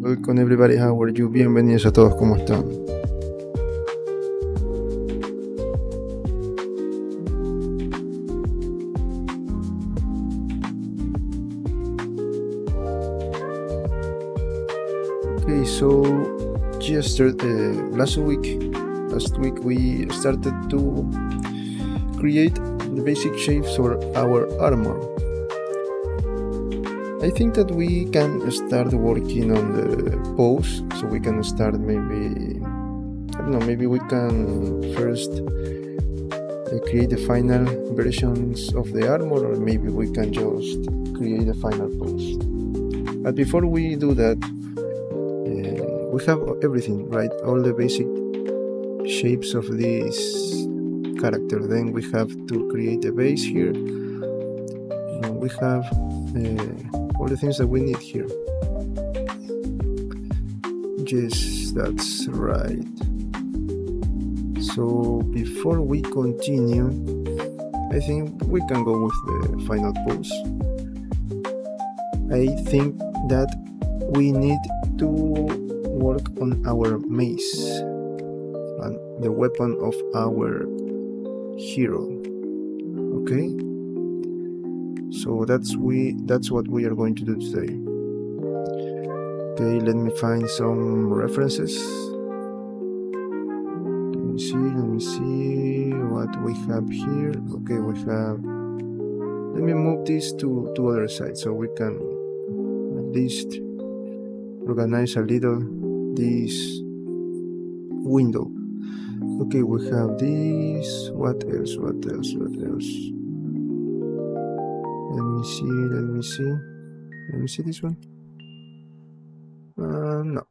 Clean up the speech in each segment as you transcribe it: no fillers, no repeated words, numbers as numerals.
Welcome everybody, how are you? Bienvenidos a todos, ¿cómo están? Okay, so last week we started to create the basic shapes for our armor. I think that we can start working on the pose, so we can start maybe we can first create the final versions of the armor, or maybe we can just create the final pose. But before we do that, we have everything, right? All the basic shapes of this character. Then we have to create a base here, and we have all the things that we need here. Yes, that's right. So before we continue, I think we can go with the final pose. I think that we need to work on our mace and the weapon of our hero. Okay? So that's what we are going to do today. Okay, let me find some references. Let me see what we have here. Okay, let me move this to other side so we can at least organize a little this window. Okay, we have this. What else? Let me see this one. No.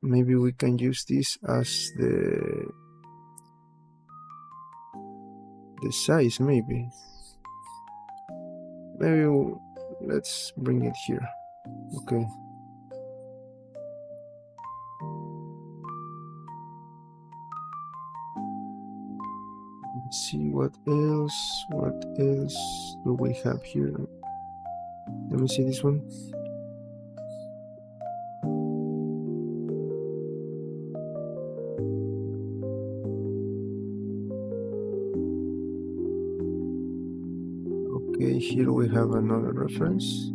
Maybe we can use this as the size, maybe let's bring it here. Okay. See what else do we have here. Let me see this one. Okay, here we have another reference.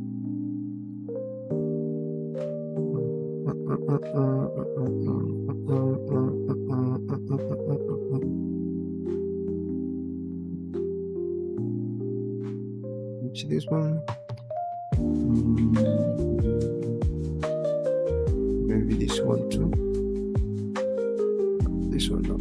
See this one. Maybe this one too. This one no.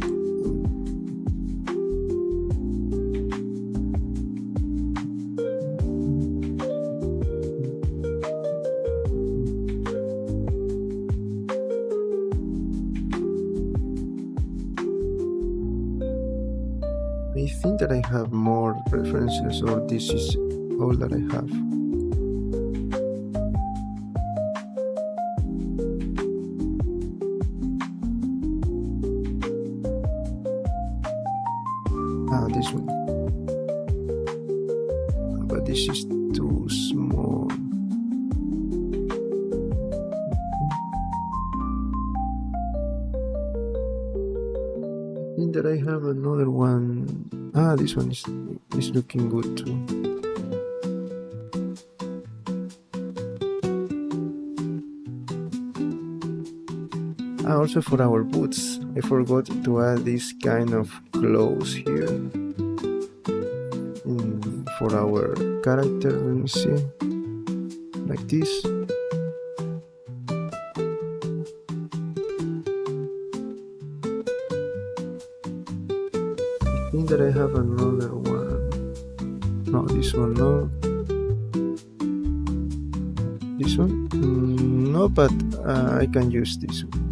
I think that I have more references, or this is all that I have. This one, but this is too small. I think that I have another one. This one is looking good too. Also for our boots, I forgot to add this kind of clothes here for our character. Let me see, like this. I think that I have another one. No, this one no. This one? No, but I can use this one.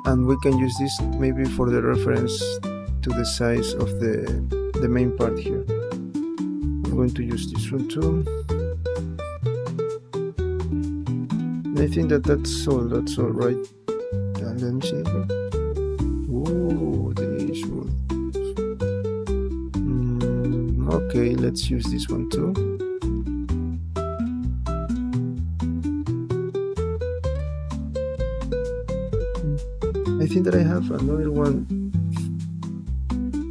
and we can use this maybe for the reference to the size of the main part here. I'm going to use this one too. And I think that's all right. And let me see. Ooh, this one. Okay, let's use this one too. I think that I have another one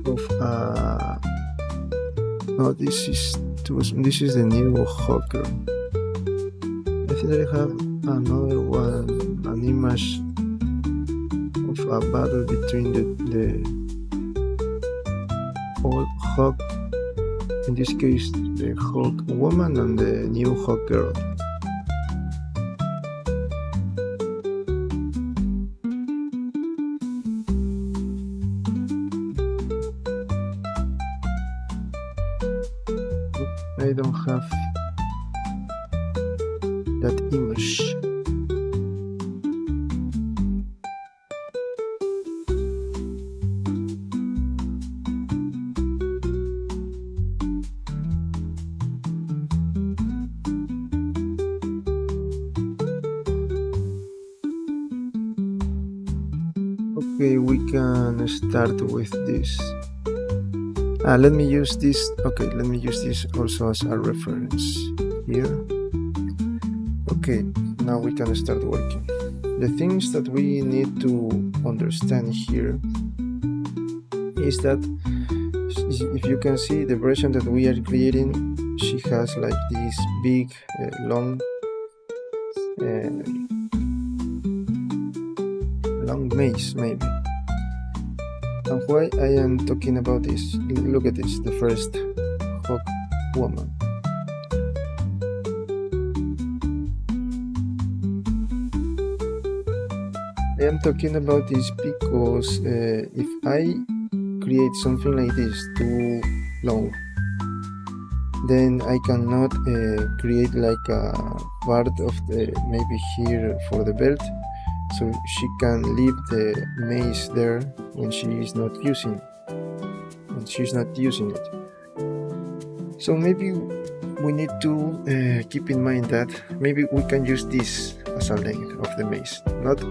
of no, this is the new Hawkgirl. I think that I have another one, an image of a battle between the old Hawk, in this case the Hawk woman, and the new Hawkgirl. I don't have that image. Okay, we can start with this. Let me use this. Okay, let me use this also as a reference here. Okay, now we can start working. The things that we need to understand here is that, if you can see the version that we are creating, she has like this big long mace maybe. And why I am talking about this, look at this, the first Hawk woman. I am talking about this because if I create something like this too long, then I cannot create like a part of the, maybe here for the belt, so she can leave the mace there when she is not using it. So maybe we need to keep in mind that maybe we can use this as a length of the mace, not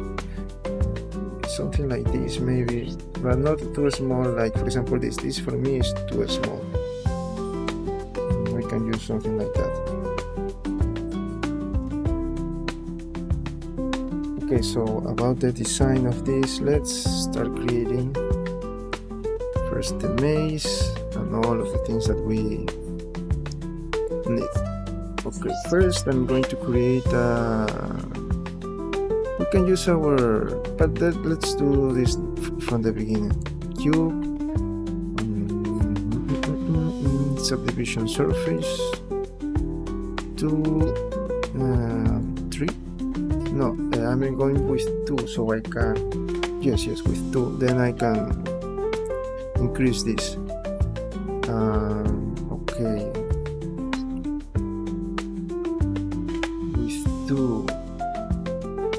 something like this maybe, but not too small. Like for example this for me is too small. We can use something like that. Okay, so about the design of this, let's start creating first the mace and all of the things that we need. Okay, first I'm going to create we can use our, but let's do this from the beginning. Cube, subdivision surface, 2, 3. No, I'm going with 2, so I can, yes, with 2, then I can increase this. Okay, with 2,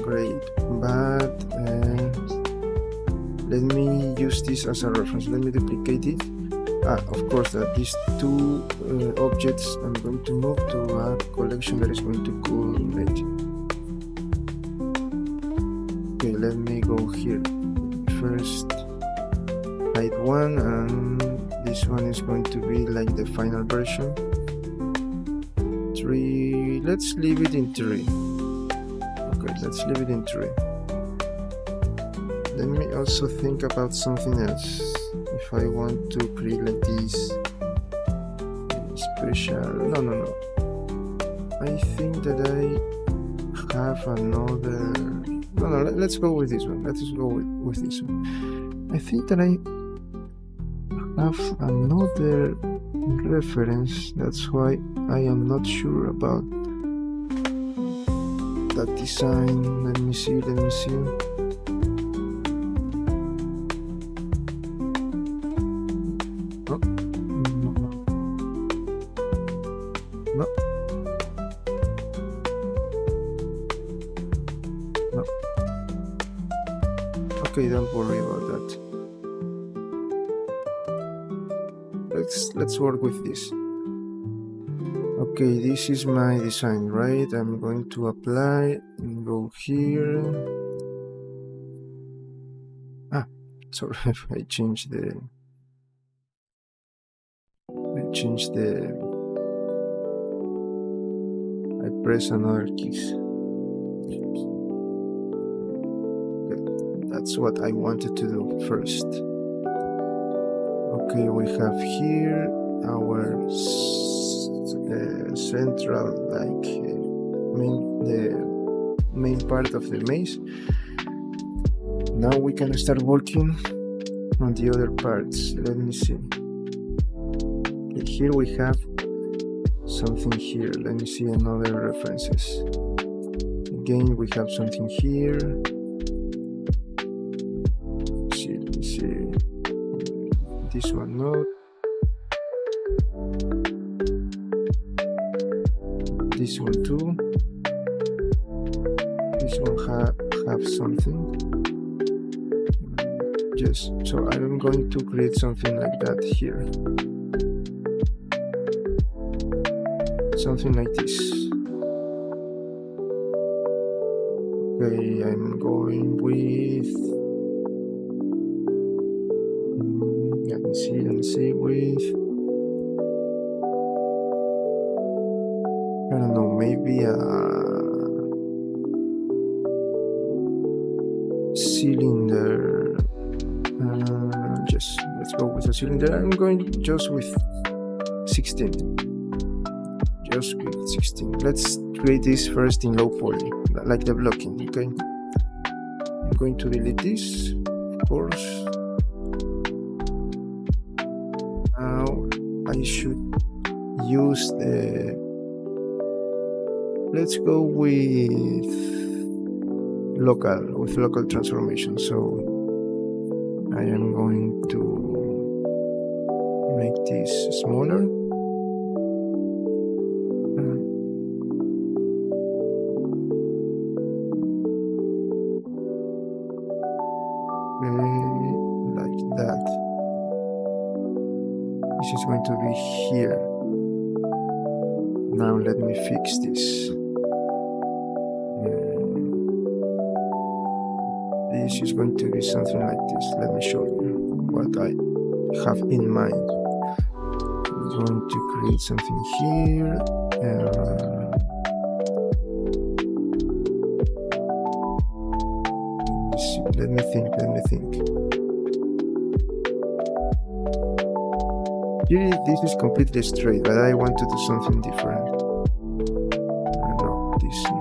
great, but let me use this as a reference. Let me duplicate it. Of course, these 2 objects I'm going to move to a collection that is going to call mace. Okay, let me go here. First, hide one, and this one is going to be like the final version. 3. Let's leave it in 3. Okay, let's leave it in 3. Let me also think about something else. If I want to create like this special, no. I think that I have another. No, let's go with this one. Let's go with this one. I think that I have another reference. That's why I am not sure about that design. Let me see. Okay, don't worry about that. Let's work with this. Okay, this is my design, right? I'm going to apply and go here. Sorry if I changed the I press another keys. Okay, that's what I wanted to do first. Okay, we have here our central, like the main part of the maze. Now we can start working on the other parts. Let me see. Okay, here we have something here. Let me see another references. Again, we have something here. Let me see. This one, no. This one too. This one have something. Yes, so I'm going to create something like that here. Something like this. Okay, I'm going with let me see with I don't know, maybe a cylinder. Just let's go with a cylinder. I'm going just with 16. Just with 16. Let's create this first in low poly, like the blocking. Okay, I'm going to delete this, of course. Now I should use the. Let's go with local transformation. So I am going to make this smaller. Like that. This is going to be here. Now let me fix this. This is going to be something like this. Let me show you what I have in mind. I'm going to create something here. Let me think. Here, this is completely straight, but I want to do something different. No, this no.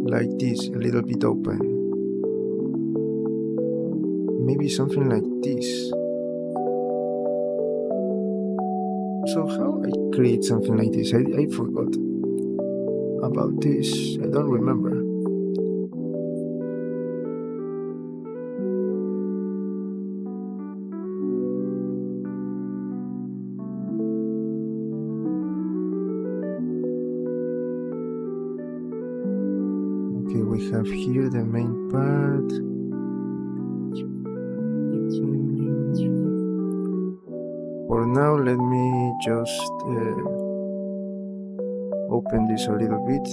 Like this, a little bit open. Maybe something like this. So how I create something like this? I forgot about this. I don't remember. Okay, we have here the main part. For now, let me just open this a little bit.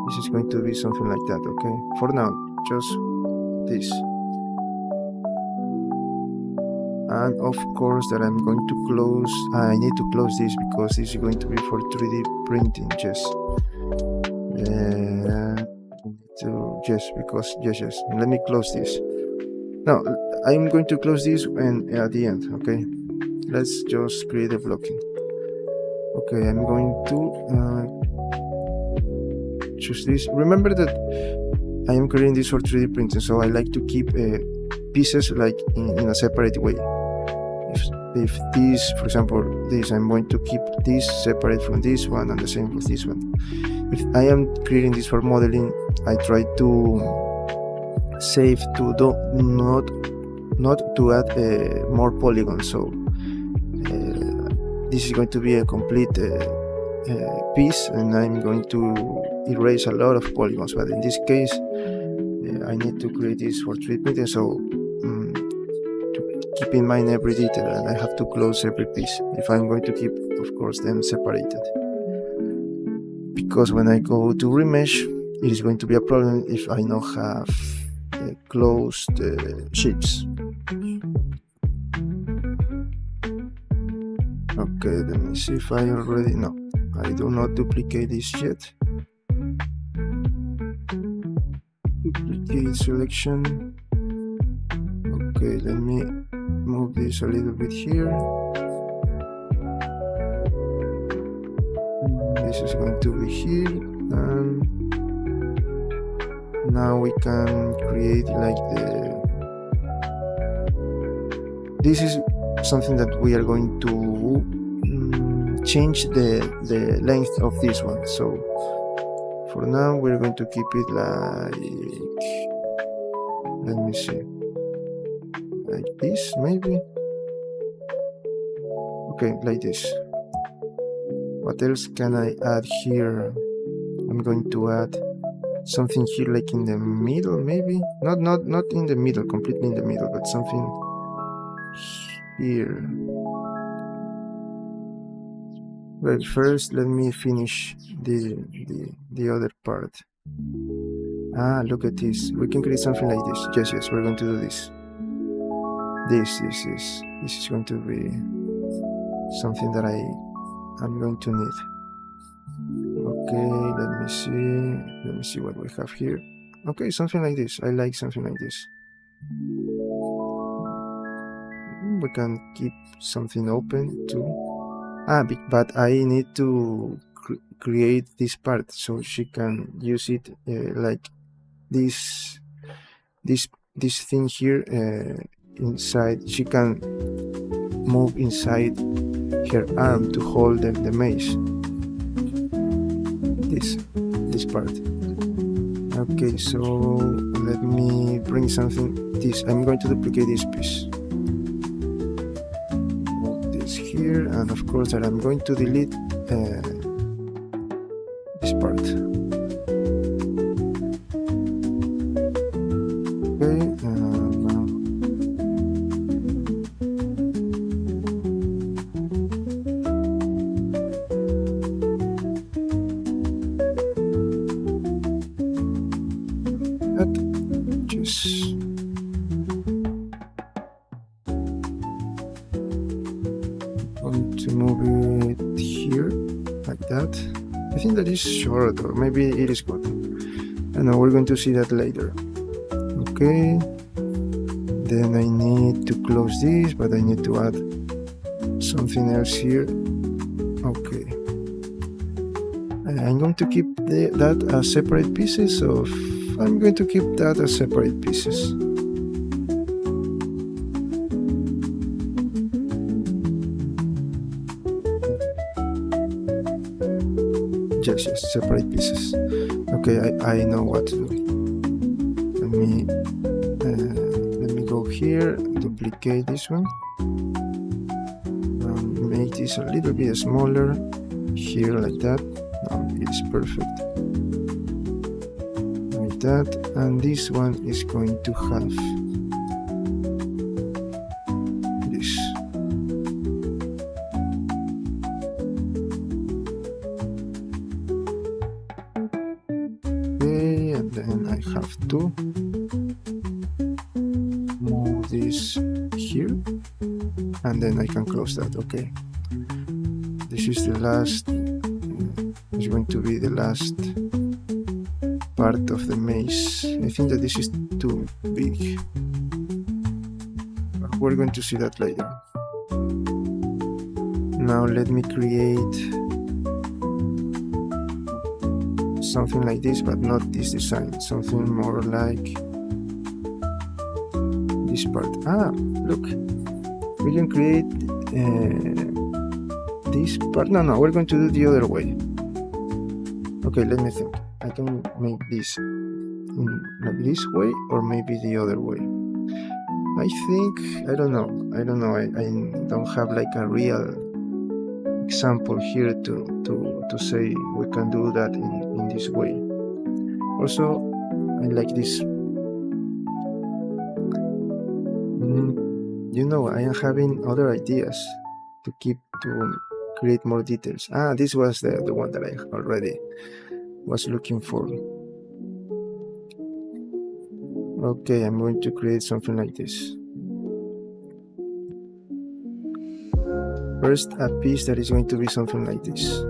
This is going to be something like that, okay? For now, just this. And of course that I'm going to close, I need to close this because this is going to be for 3D printing, yes. Yes. Let me close this. Now, I'm going to close this and at the end, okay? Let's just create a blocking. Okay, I'm going to choose this. Remember that I am creating this for 3D printing, so I like to keep pieces like in a separate way. If this, for example, this, I'm going to keep this separate from this one and the same with this one. If I am creating this for modeling, I try to save to not to add more polygons. So this is going to be a complete piece, and I'm going to erase a lot of polygons, but in this case I need to create this for 3D, and so to keep in mind every detail, and I have to close every piece if I'm going to keep, of course, them separated, because when I go to remesh, it is going to be a problem if I don't have closed shapes. Okay, let me see if I already... No, I do not duplicate this yet. Duplicate selection. Okay, let me move this a little bit here. This is going to be here, and now we can create like this is something that we are going to change the length of this one. So for now we're going to keep it like, let me see, like this maybe. Okay, like this. What else can I add here? I'm going to add something here like in the middle, maybe not in the middle, completely in the middle, but something here. Well, first let me finish the other part. Look at this. We can create something like this. Yes, we're going to do this. This is going to be something that I'm going to need. Okay, let me see what we have here. Okay, something like this. I like something like this. We can keep something open too. But I need to create this part so she can use it like this thing here inside. She can move inside her arm to hold the mace. This part. Okay, so let me bring something. I'm going to duplicate this piece. Here, and of course that I'm going to delete this part. Okay, now that just to move it here like that. I think that is short, or maybe it is good. I know, we're going to see that later. Okay, then I need to close this, but I need to add something else here. Okay, I'm going to keep that as separate pieces. So I'm going to keep that as separate pieces. Yes, separate pieces. Okay, I know what to do. Let me go here, duplicate this one, make this a little bit smaller here, like that. Now it is perfect, like that. And this one is going to have this. Then I have to move this here, and then I can close that. Okay, this is the last, it's going to be the last part of the mace. I think that this is too big, but we're going to see that later. Now let me create something like this, but not this design, something more like this part. Look, we can create this part. No, we're going to do the other way. Okay, let me think. I can make this like this way, or maybe the other way. I think, I don't know, I don't have like a real example here to say we can do that in this way. Also, I like this. You know, I am having other ideas to create more details. This was the one that I already was looking for. Okay, I'm going to create something like this. First, a piece that is going to be something like this.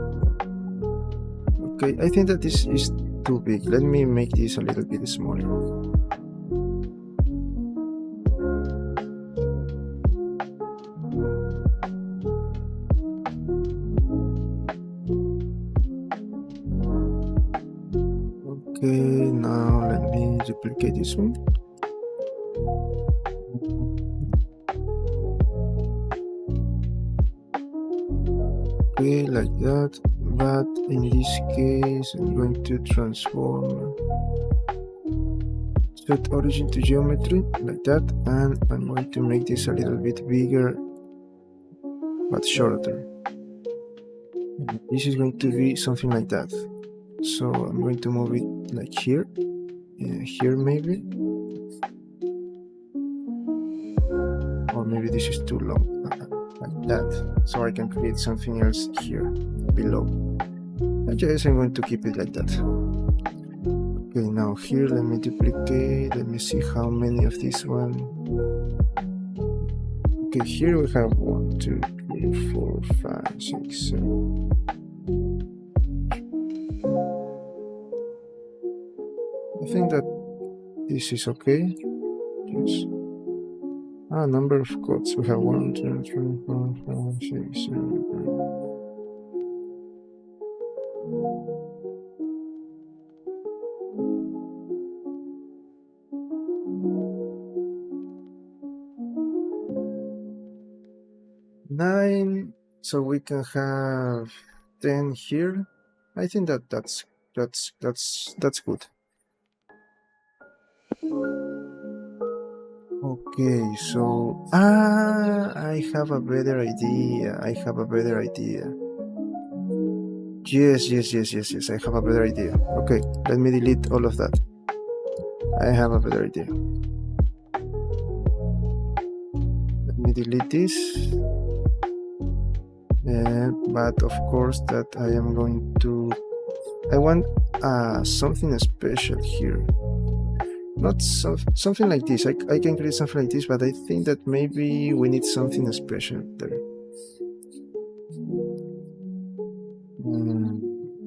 Okay, I think that this is too big. Let me make this a little bit smaller. Okay, now let me duplicate this one. Okay, like that, but in this case I'm going to transform set origin to geometry like that, and I'm going to make this a little bit bigger but shorter. And this is going to be something like that, so I'm going to move it like here, here maybe, or maybe this is too long, like that, so I can create something else here below. I guess I'm going to keep it like that. Okay, now here let me duplicate, let me see how many of this one. Okay, here we have 1, 2, 3, 4, 5, 6, 7. I think that this is okay. Yes. Number of quotes. We have 1, 2, 3, 4, 5, 6, 7, 8. Nine, so we can have 10 here. I think that's good. Okay, so I have a better idea. Yes, I have a better idea. Okay, let me delete all of that. I have a better idea. Let me delete this. But of course that I am going to... I want something special here. Not something like this. I can create something like this, but I think that maybe we need something special there.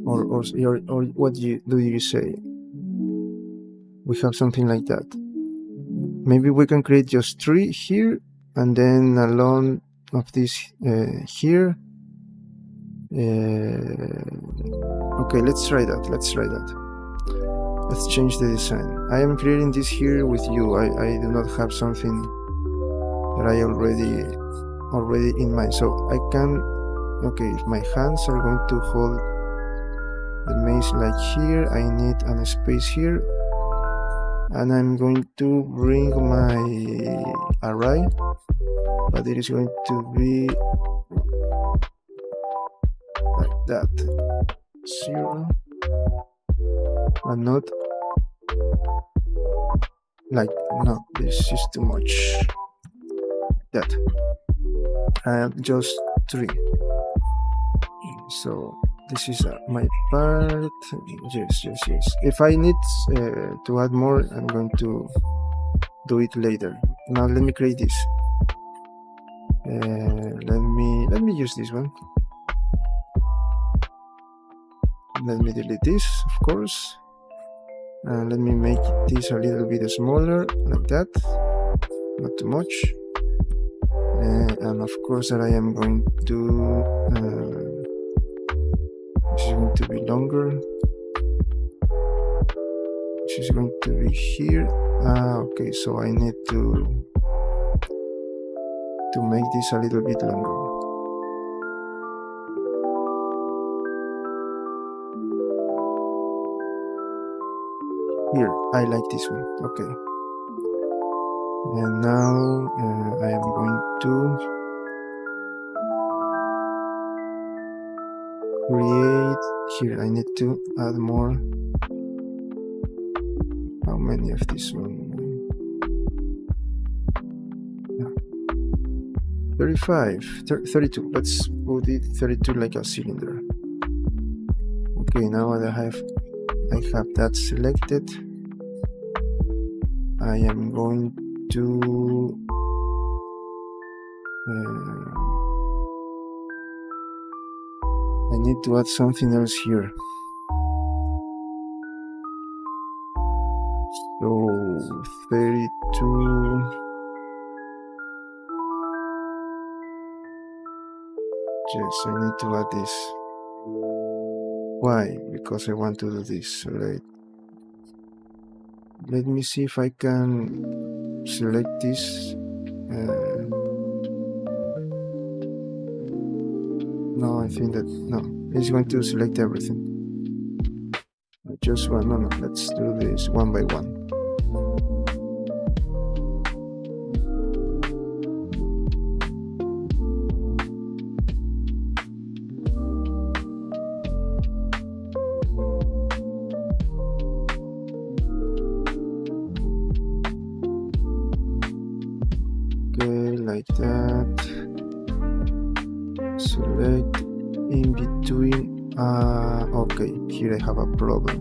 Or what do you say? We have something like that. Maybe we can create just 3 here, and then along of this here. Okay, let's try that. Let's change the design. I am creating this here with you. I do not have something that I already in mind. So I can... Okay, if my hands are going to hold the mace like here, I need a space here. And I'm going to bring my array, but it is going to be like that. 0. And not like... no, this is too much. That. Just 3. So this is my part. Yes. If I need to add more, I'm going to do it later. Now let me create this. Let me use this one. Let me delete this, of course. And let me make this a little bit smaller, like that. Not too much. And of course that I am going to... this is going to be longer. This is going to be here. Okay, so I need to make this a little bit longer. Here, I like this one. Okay. And now I am going to create here. I need to add more. How many of this one? 35, 32. Let's put it 32 like a cylinder. Okay, now I have that selected. I am going to I need to add something else here. So 32. Yes, I need to add this. Why? Because I want to do this. Right. Let me see if I can select this. No, I think that no. It's going to select everything. Just one. No. Let's do this one by one. Like that. Select in between. Okay, here I have a problem.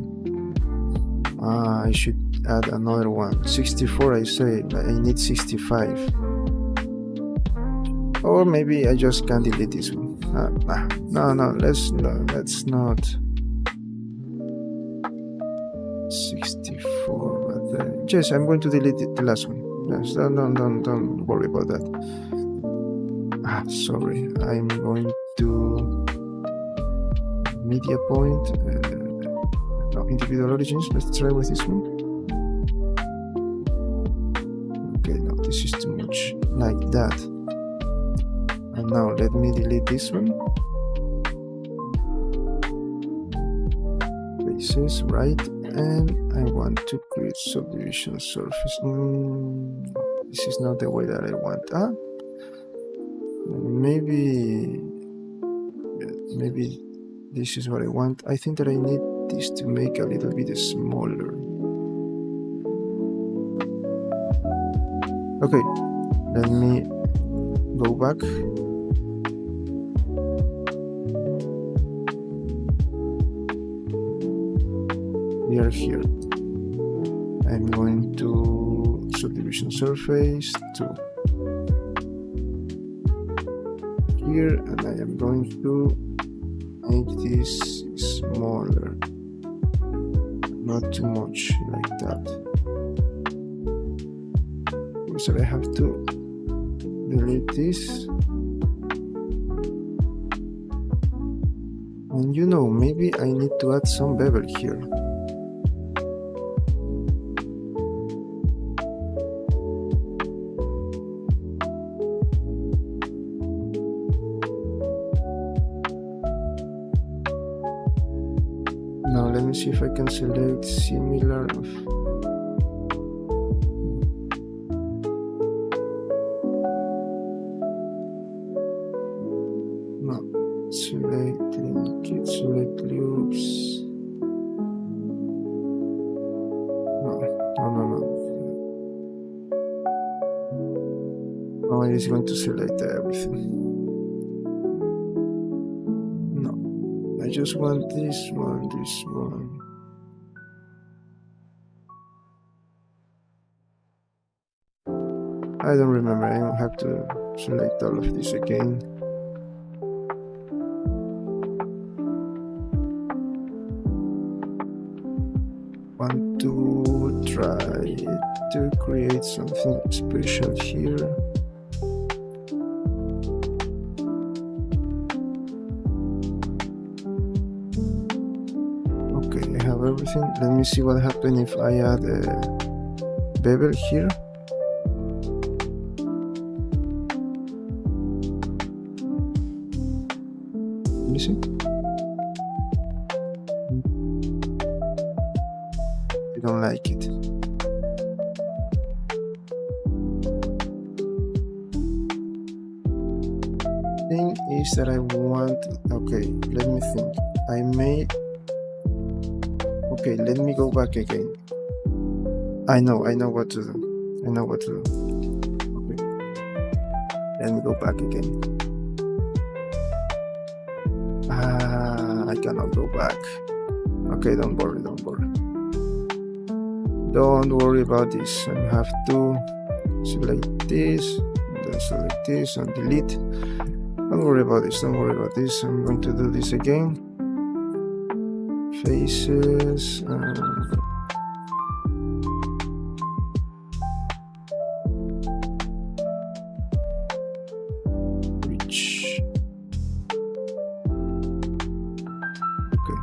I should add another one. 64, I say. I need 65. Or maybe I just can delete this one. No, let's not. 64. But yes, I'm going to delete the last one. Yes, don't worry about that. Sorry, I'm going to media point. No, individual origins. Let's try with this one. Okay, no, this is too much. Like that. And now let me delete this one. Faces, right? And I want to create subdivision surface. This is not the way that I want. Maybe this is what I want. I think that I need this to make a little bit smaller. Okay, let me go back. We are here. I'm going to subdivision surface to here, and I am going to make this smaller, not too much like that. So I have to delete this. And maybe I need to add some bevel here. Now let me see if I can select similar. No, select linkage, select loops. No. Oh, it is going to select everything. I just want this one. I don't remember. I don't have to select all of this again. Want to try to create something special here. Everything. Let me see what happens if I add a bevel here. Let me see. I don't like it. Thing mace that I want. Okay, let me think. I may. Okay, let me go back again. I know what to do. Okay, let me go back again. I cannot go back. Okay, don't worry. Don't worry about this. I have to select this, then select this and delete. Don't worry about this. I'm going to do this again. Faces. Reach. Okay.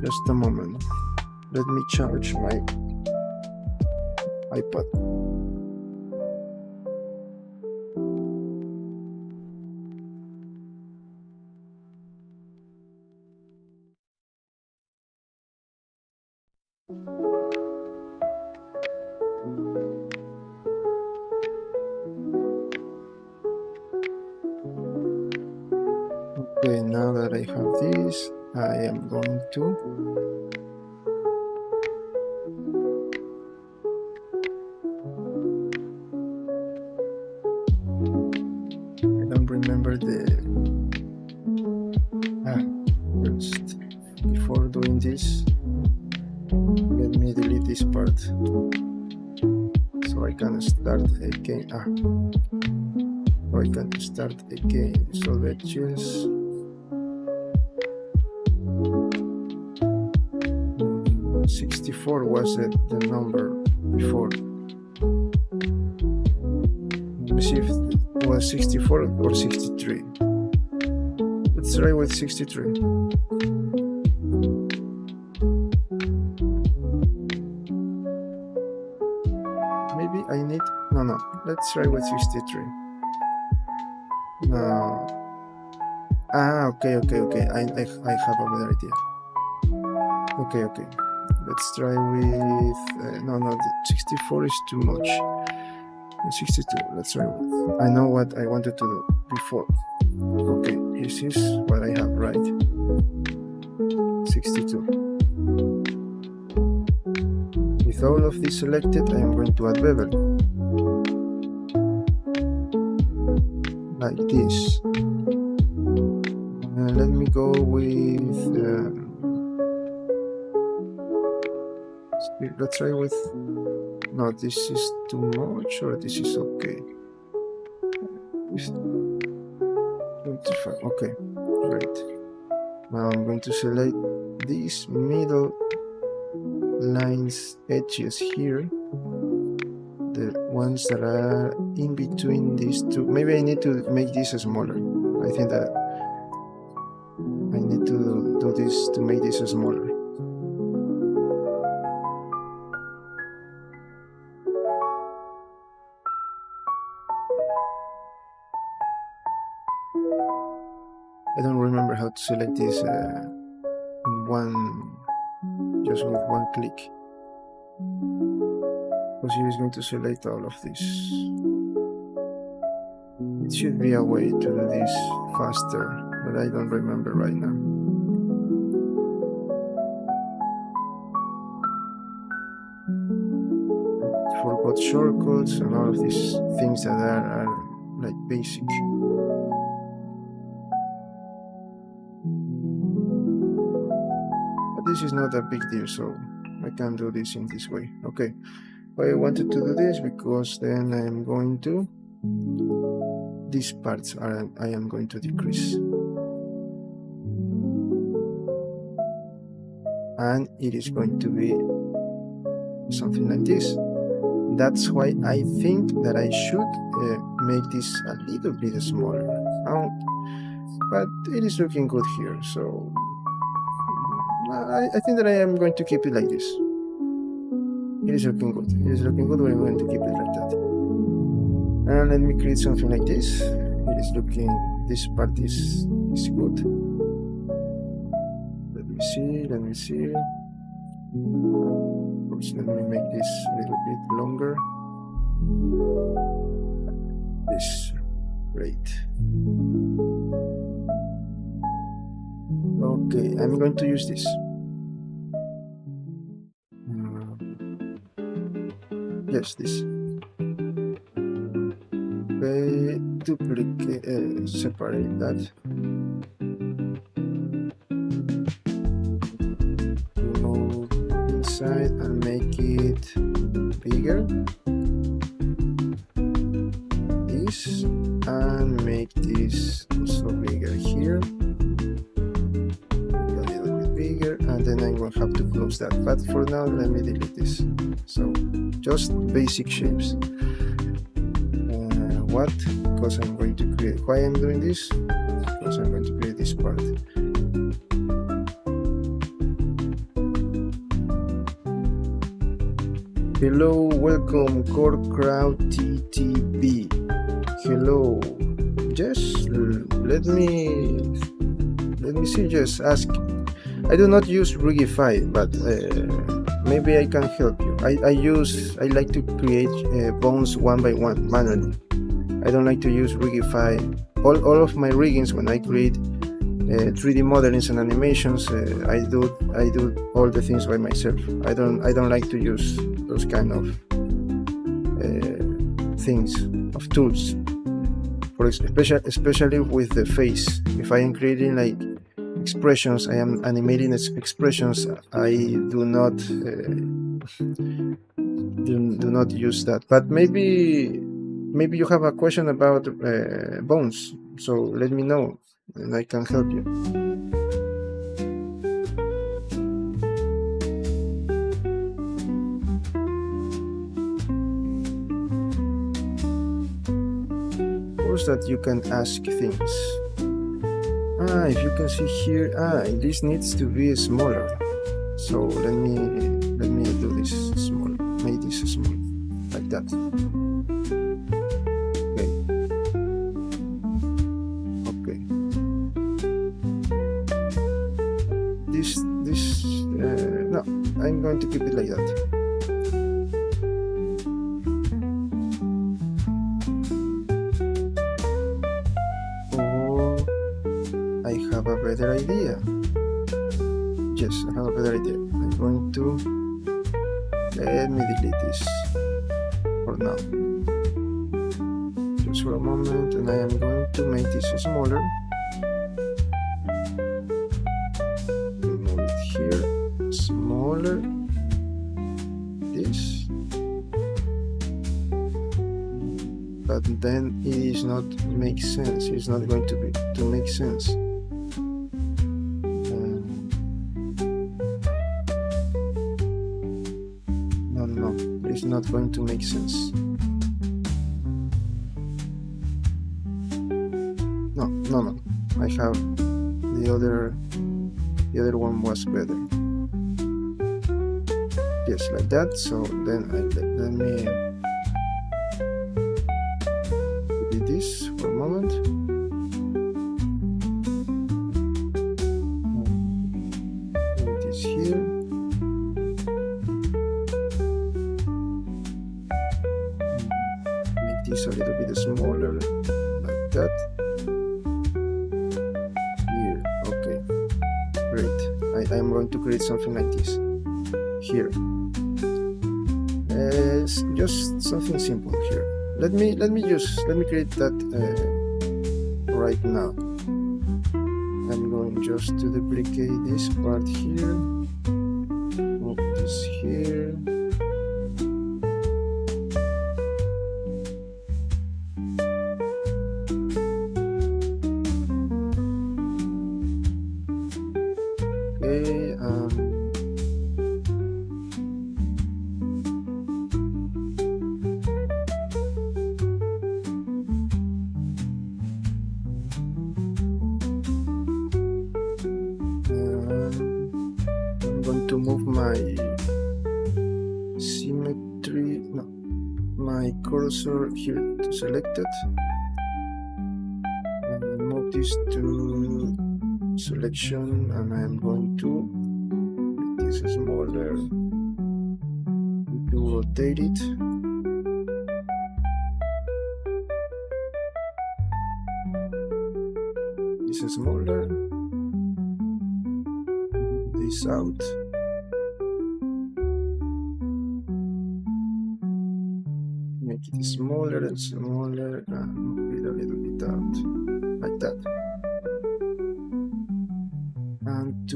Just a moment. Let me charge my iPad. Okay, now that I have this, I am going to remember first, before doing this, let me delete this part so I can start again. So let's just 64 was the number before. Let me see if it was 64 or 63. Let's try with 63. Maybe I need... No. Let's try with 63. No. Okay. I have a better idea. Okay. Let's try with... no, 64 is too much. 62. Let's try with... I know what I wanted to do before. Okay, this is what I have, right? 62. With all of this selected, I am going to add bevel. Like this. Let me go with... let's try with... No, this is too much, or this is okay? 25. Okay, great. Now I'm going to select these middle lines, edges here, the ones that are in between these two. Maybe I need to make this smaller. I think that I need to do this to make this smaller. I don't remember how to select this just with one click. Because here is going to select all of this. It should be a way to do this faster, but I don't remember right now. Forgot shortcuts and all of these things that are like basic. This is not a big deal, so I can do this in this way. Okay, I wanted to do this because then I'm going to... These parts I am going to decrease. And it is going to be something like this. That's why I think that I should make this a little bit smaller. But it is looking good here, so... I think that I am going to keep it like this. It is looking good. We're going to keep it like that. And let me create something like this. It is looking... This part is good. Let me see. Oops, let me make this a little bit longer. This. Great. Okay, I'm going to use this. Yes, this. Okay, duplicate, separate that. Move inside and make it bigger. This, and make this also bigger here. A little bit bigger, and then I'm going to have to close that. But for now, let me delete this. So, just basic shapes. What? Because I'm going to create. Why I'm doing this? Because I'm going to create this part. Hello, welcome, Core Crowd TTP. Hello. Just let me see. Just ask. I do not use Rigify, but maybe I can help you. I like to create bones one by one manually. I don't like to use Rigify. All of my riggings, when I create 3D modelings and animations, I do all the things by myself. I don't like to use those kind of things, of tools. For especially with the face. If I am creating like expressions, I am animating expressions, I do not use that. But maybe you have a question about bones, so let me know and I can help you. Of course that you can ask things. If you can see here, this needs to be smaller. So let me do this smaller. Make this small, like that. Okay. No, I'm going to keep it like that. I have a better idea. Yes, I have a better idea. I'm going to let me delete this for now. Just for a moment, and I am going to make this smaller. Move it here, smaller. This. But then it is not make sense. It's not going to make sense. No, it's not going to make sense. No. I have the other one was better. Yes, like that. So then let me do this for a moment. Put this here. Make this a little bit smaller, like that. Here, okay, great. I'm going to create something like this here. Just something simple here. Let me create that right now. I'm going just to duplicate this part here. Move this here. Okay. I'm going to move my symmetry, no, my cursor here to selected, and move this to selection, and I am going to make this smaller, to rotate it. this smaller, this out. Make it smaller and smaller and move it a little bit out, like that. And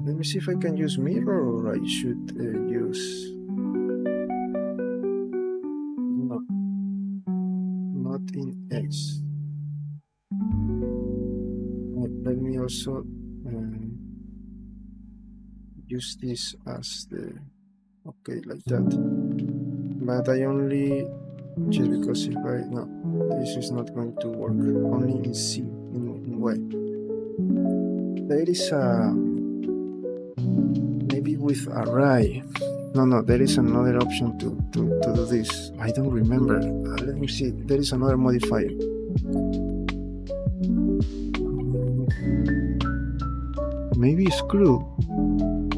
let me see if I can use mirror or I should use, no, not in X. Let me also use this as the, okay, like that. But I only, just because if I, no, this is not going to work, only in C, in Y. There is a, maybe with array. No, there is another option to do this. I don't remember. Let me see, there is another modifier. Maybe screw.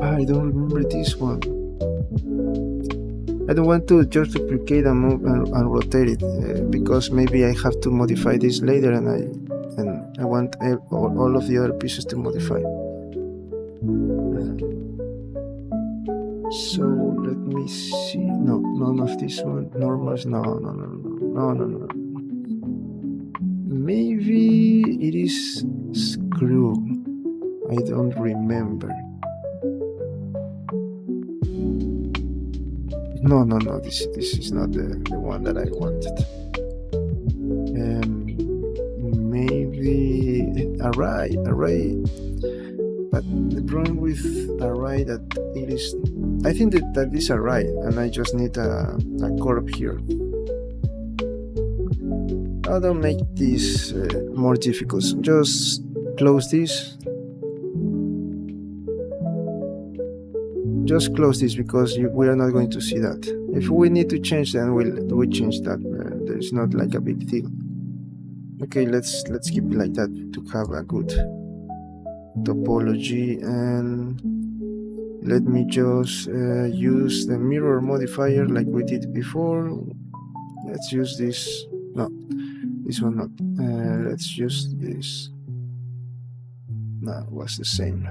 I don't remember this one. I don't want to just duplicate and move and rotate it because maybe I have to modify this later, and I want all of the other pieces to modify. So let me see. No, none of this one. Normals. No. Maybe it is screw. I don't remember. No, this is not the one that I wanted. Maybe array. But the problem with array that it is, I think that is array, and I just need a curve here. I don't make this more difficult. So just close this. Just close this because we are not going to see that. If we need to change, then we'll change that. There's not like a big deal. Okay, let's keep it like that to have a good topology. And let me just use the mirror modifier like we did before. Let's use this. No, this one not. Let's use this. No, it was the same.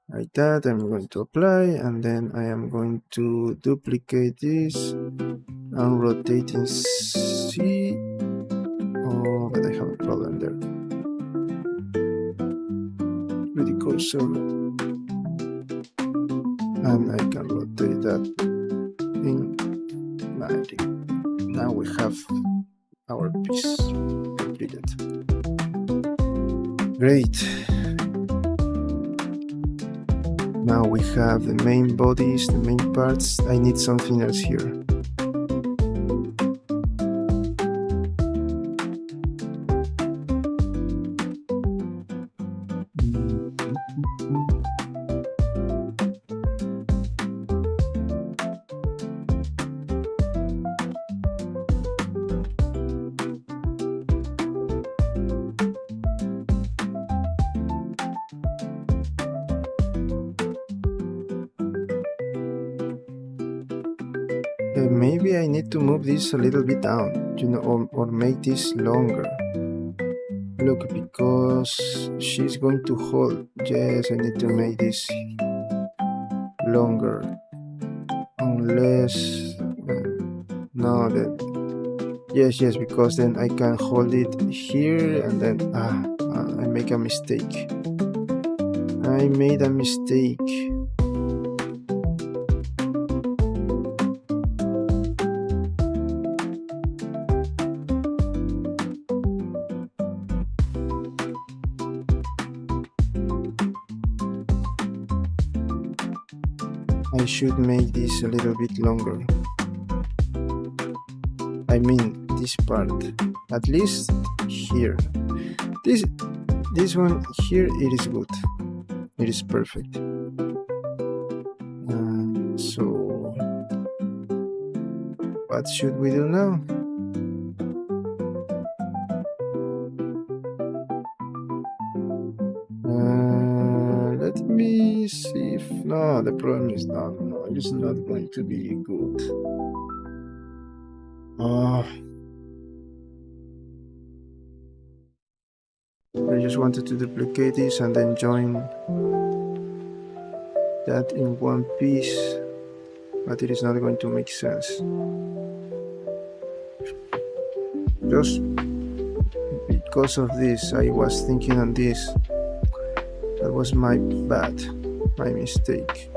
Like that. I'm going to apply, and then I am going to duplicate this and rotate in C. Oh, but I have a problem there with the cursor, and I can rotate that in 90. Now we have our piece completed. Great. Now we have the main bodies, the main parts. I need something else here. Maybe I need to move this a little bit down, or make this longer. Look, because she's going to hold. Yes, I need to make this longer. Unless no, yes, because then I can hold it here, and then I make a mistake. I made a mistake. I should make this a little bit longer. I mean this part, at least here. This one here, it is good. It is perfect. So what should we do now? Let me see if no, the problem is no, it's not going to be good. I just wanted to duplicate this and then join that in one piece, but it is not going to make sense. Just because of this, I was thinking on this. That was my bad, my mistake.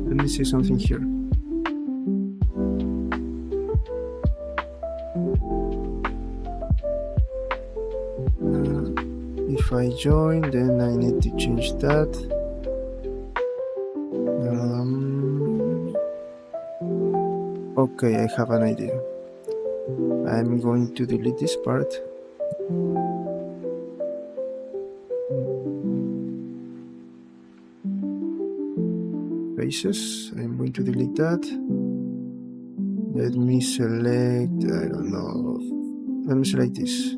Let me see something here. If I join, then I need to change that. Okay, I have an idea. I'm going to delete this part. Faces, I'm going to delete that. Let me select, I don't know, let me select this.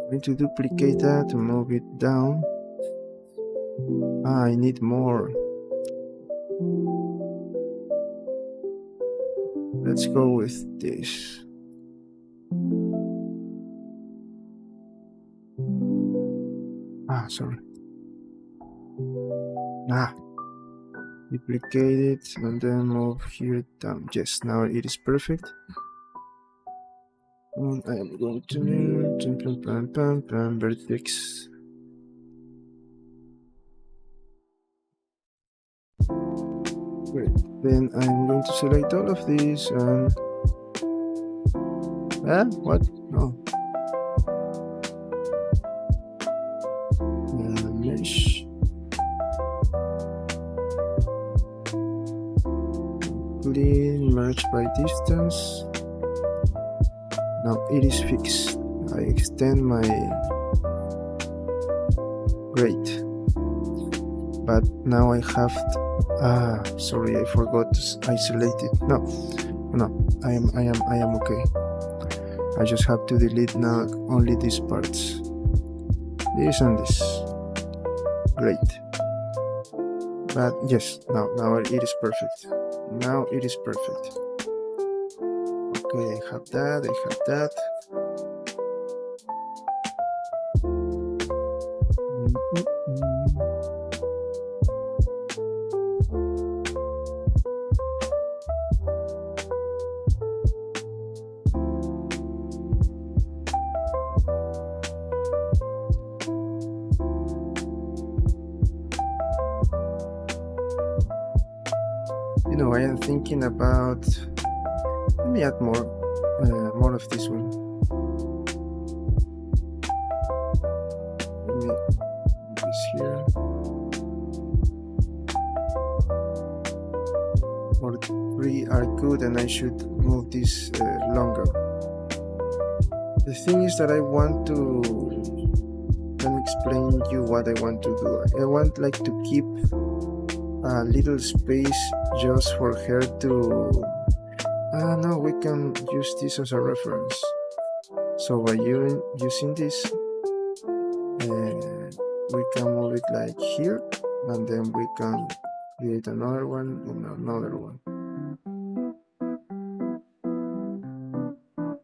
I'm going to duplicate that, move it down. I need more. Let's go with this. Sorry. Duplicate it and then move here down. Yes, now it is perfect. And I am going to vertex. Great. Then I'm going to select all of these and what? No. Mesh. Clean, merge by distance. Now it is fixed. I extend my great. But now I have to, sorry, I forgot to isolate it. No, I am okay. I just have to delete now only these parts. This and this. Great. But yes, now it is perfect. Now it is perfect. Okay, I have that. I am thinking about, let me add more of this one. Let me put this here. Or 3 are good, and I should move this longer. The thing is that I want to, let me explain you what I want to do. I want like to keep a little space just for her to, no, we can use this as a reference. So by using this, we can move it like here, and then we can create another one and another one.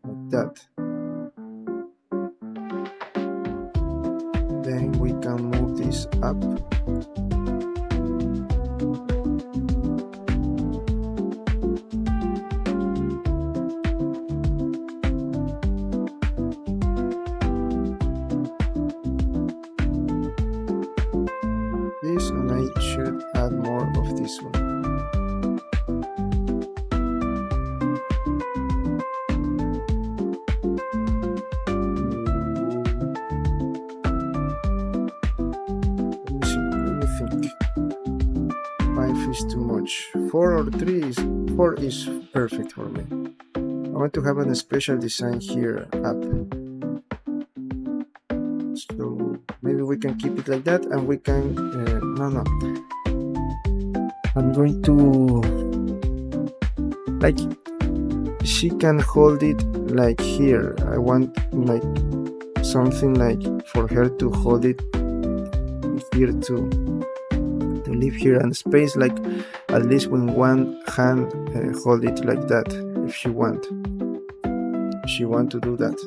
Like that. Then we can move this up. And I should add more of this one. Let me think. 5 is too much. 4 or 3 is 4 is perfect for me. I want to have a special design here up. So maybe we can keep it like that, and we can no. I'm going to, like, she can hold it like here. I want like something like for her to hold it here to leave here and space, like at least with one hand hold it like that if she want to do that.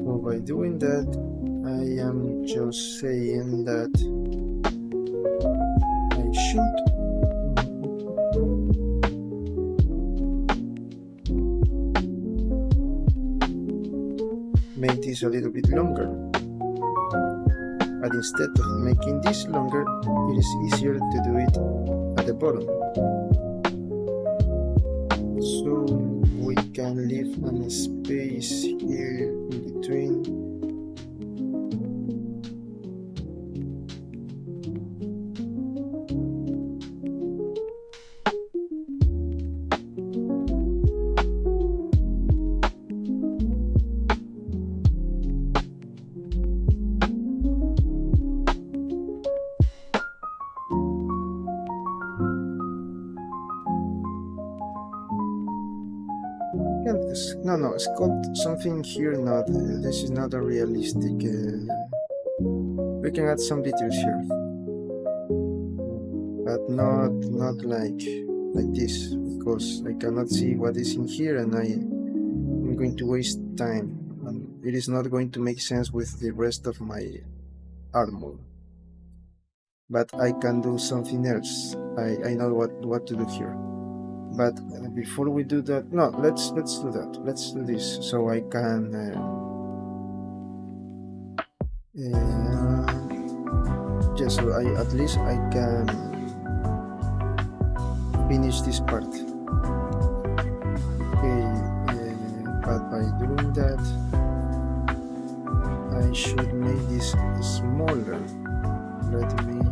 So by doing that, I am just saying that I should make this a little bit longer, but instead of making this longer, it is easier to do it at the bottom, so we can leave a space here in between. No, sculpt something here. Not this is not a realistic. We can add some details here, but not like this, because I cannot see what is in here, and I'm going to waste time, and it is not going to make sense with the rest of my armor. But I can do something else. I know what to do here. But before we do that, no, let's do that. Let's do this so I can just so at least I can finish this part. Okay, but by doing that, I should make this smaller. Let me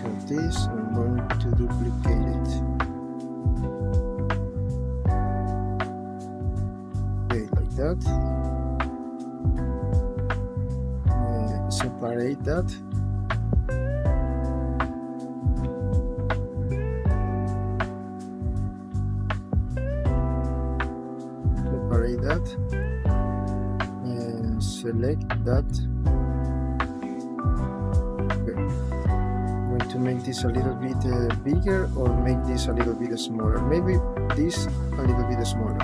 have this. I'm going to duplicate it. Okay, like that. Separate that. Separate that. And select that. To make this a little bit bigger, or make this a little bit smaller. Maybe this a little bit smaller.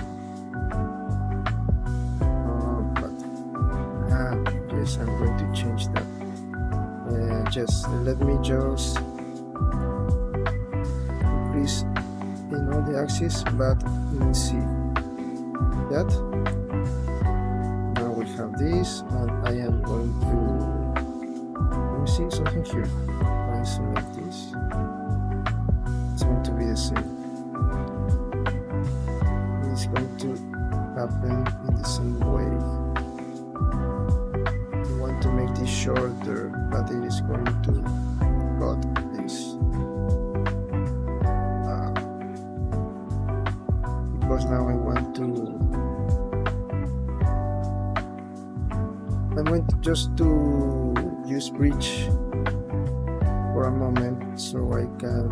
Yes, I'm going to change that. Just let me just increase in all the axes, but let's see that. Now we have this, and I am going to, let me see something here. Select this. It's going to be the same. It's going to happen in the same way. You want to make this shorter, but it is going to cut this. Because now I want to. I'm going to just to use bridge for a moment, so I can.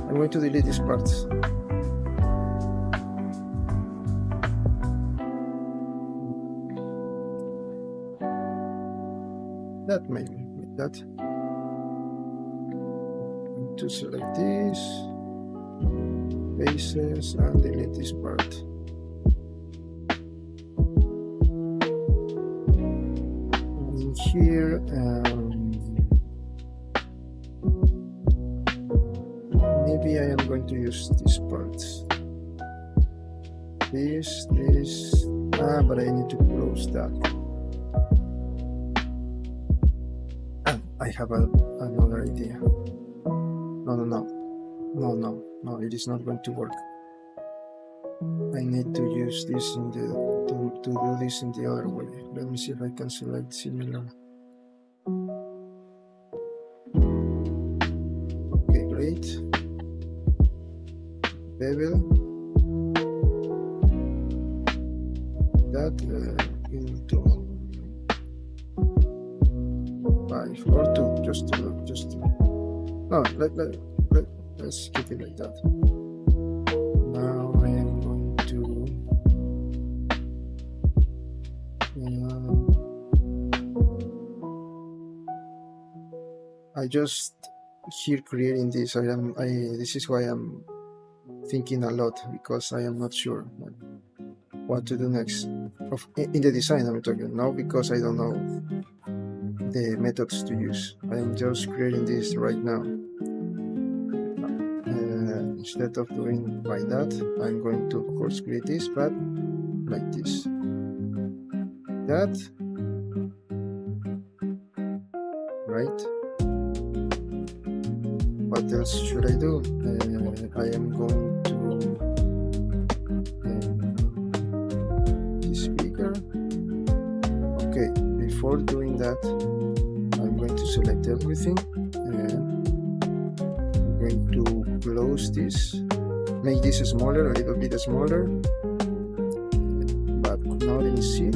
I'm going to delete this part. That maybe like that. To select this, faces, and delete this part. And here. Maybe I am going to use this part. This, but I need to close that. I have another idea. No, it is not going to work. I need to use this in the to do this in the other way. Let me see if I can select similar. Okay, great. Bevel that into 5 or 2, just to no, let's keep it like that. Now I am going to I just here creating this. This is why I'm thinking a lot, because I am not sure what to do next. In the design I'm talking now, because I don't know the methods to use. I am just creating this right now. Instead of doing by that, I'm going to of course create this, but like this. That right. What else should I do? I am going to this bigger. Okay, before doing that, I'm going to select everything. I'm going to close this, make this smaller, a little bit smaller, but not in seed.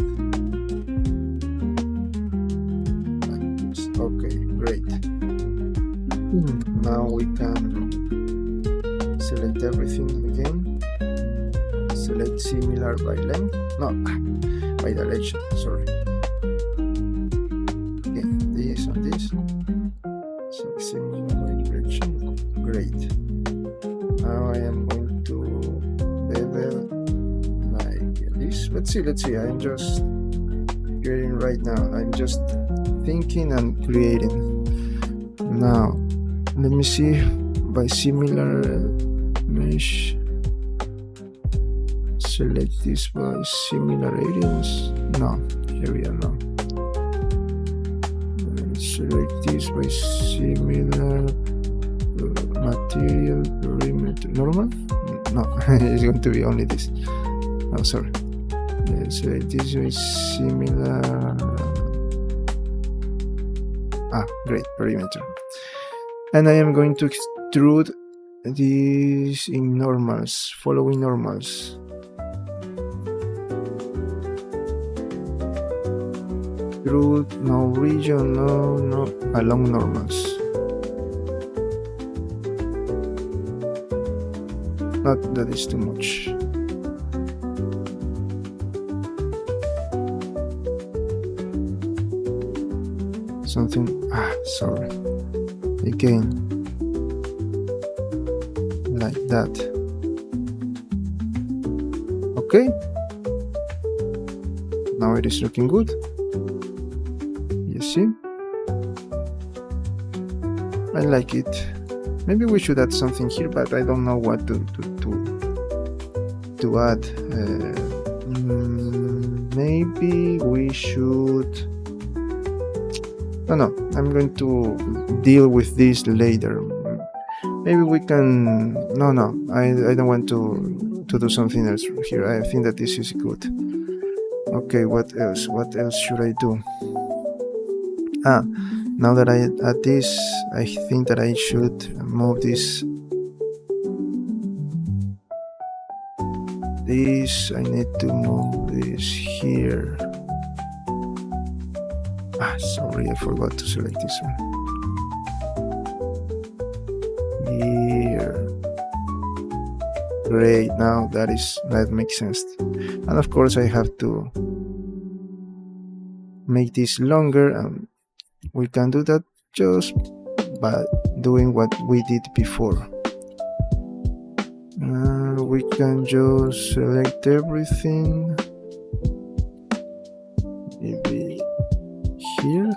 Okay, great. Now we can select everything again. Select similar by length, no, by direction, sorry. Okay, this and this. So similar by direction, great. Now I am going to bevel like this. Let's see, I'm just creating right now. I'm just thinking and creating. Now let me see, by similar mesh, select this by similar areas, no, area no. Select this by similar material perimeter, normal? No, it's going to be only this. Oh, sorry. Select this by similar, great, perimeter. And I am going to extrude this in normals, following normals. Extrude, no region, no, along normals. Not that is too much. Something, sorry. Again, like that. Okay, now it is looking good. You see, I like it. Maybe we should add something here, but I don't know what to add. Maybe we should. No, I'm going to deal with this later. Maybe we can. No, I don't want to do something else here. I think that this is good. Okay, what else? What else should I do? Now that I add this, I think that I should move this. I need to move this here. Sorry, I forgot to select this one. Here. Great, now that makes sense. And of course I have to make this longer, and we can do that just by doing what we did before. We can just select everything, maybe here,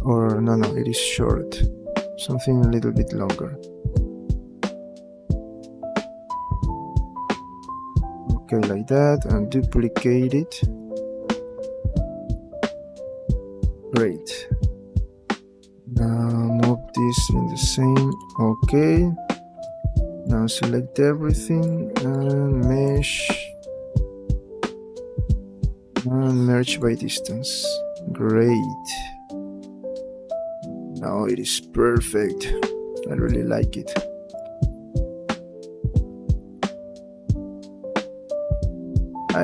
or no, it is short, something a little bit longer. Okay, like that, and duplicate it. Great. Now move this in the same. Okay. Now select everything and mesh and merge by distance. Great. Now it is perfect. I really like it.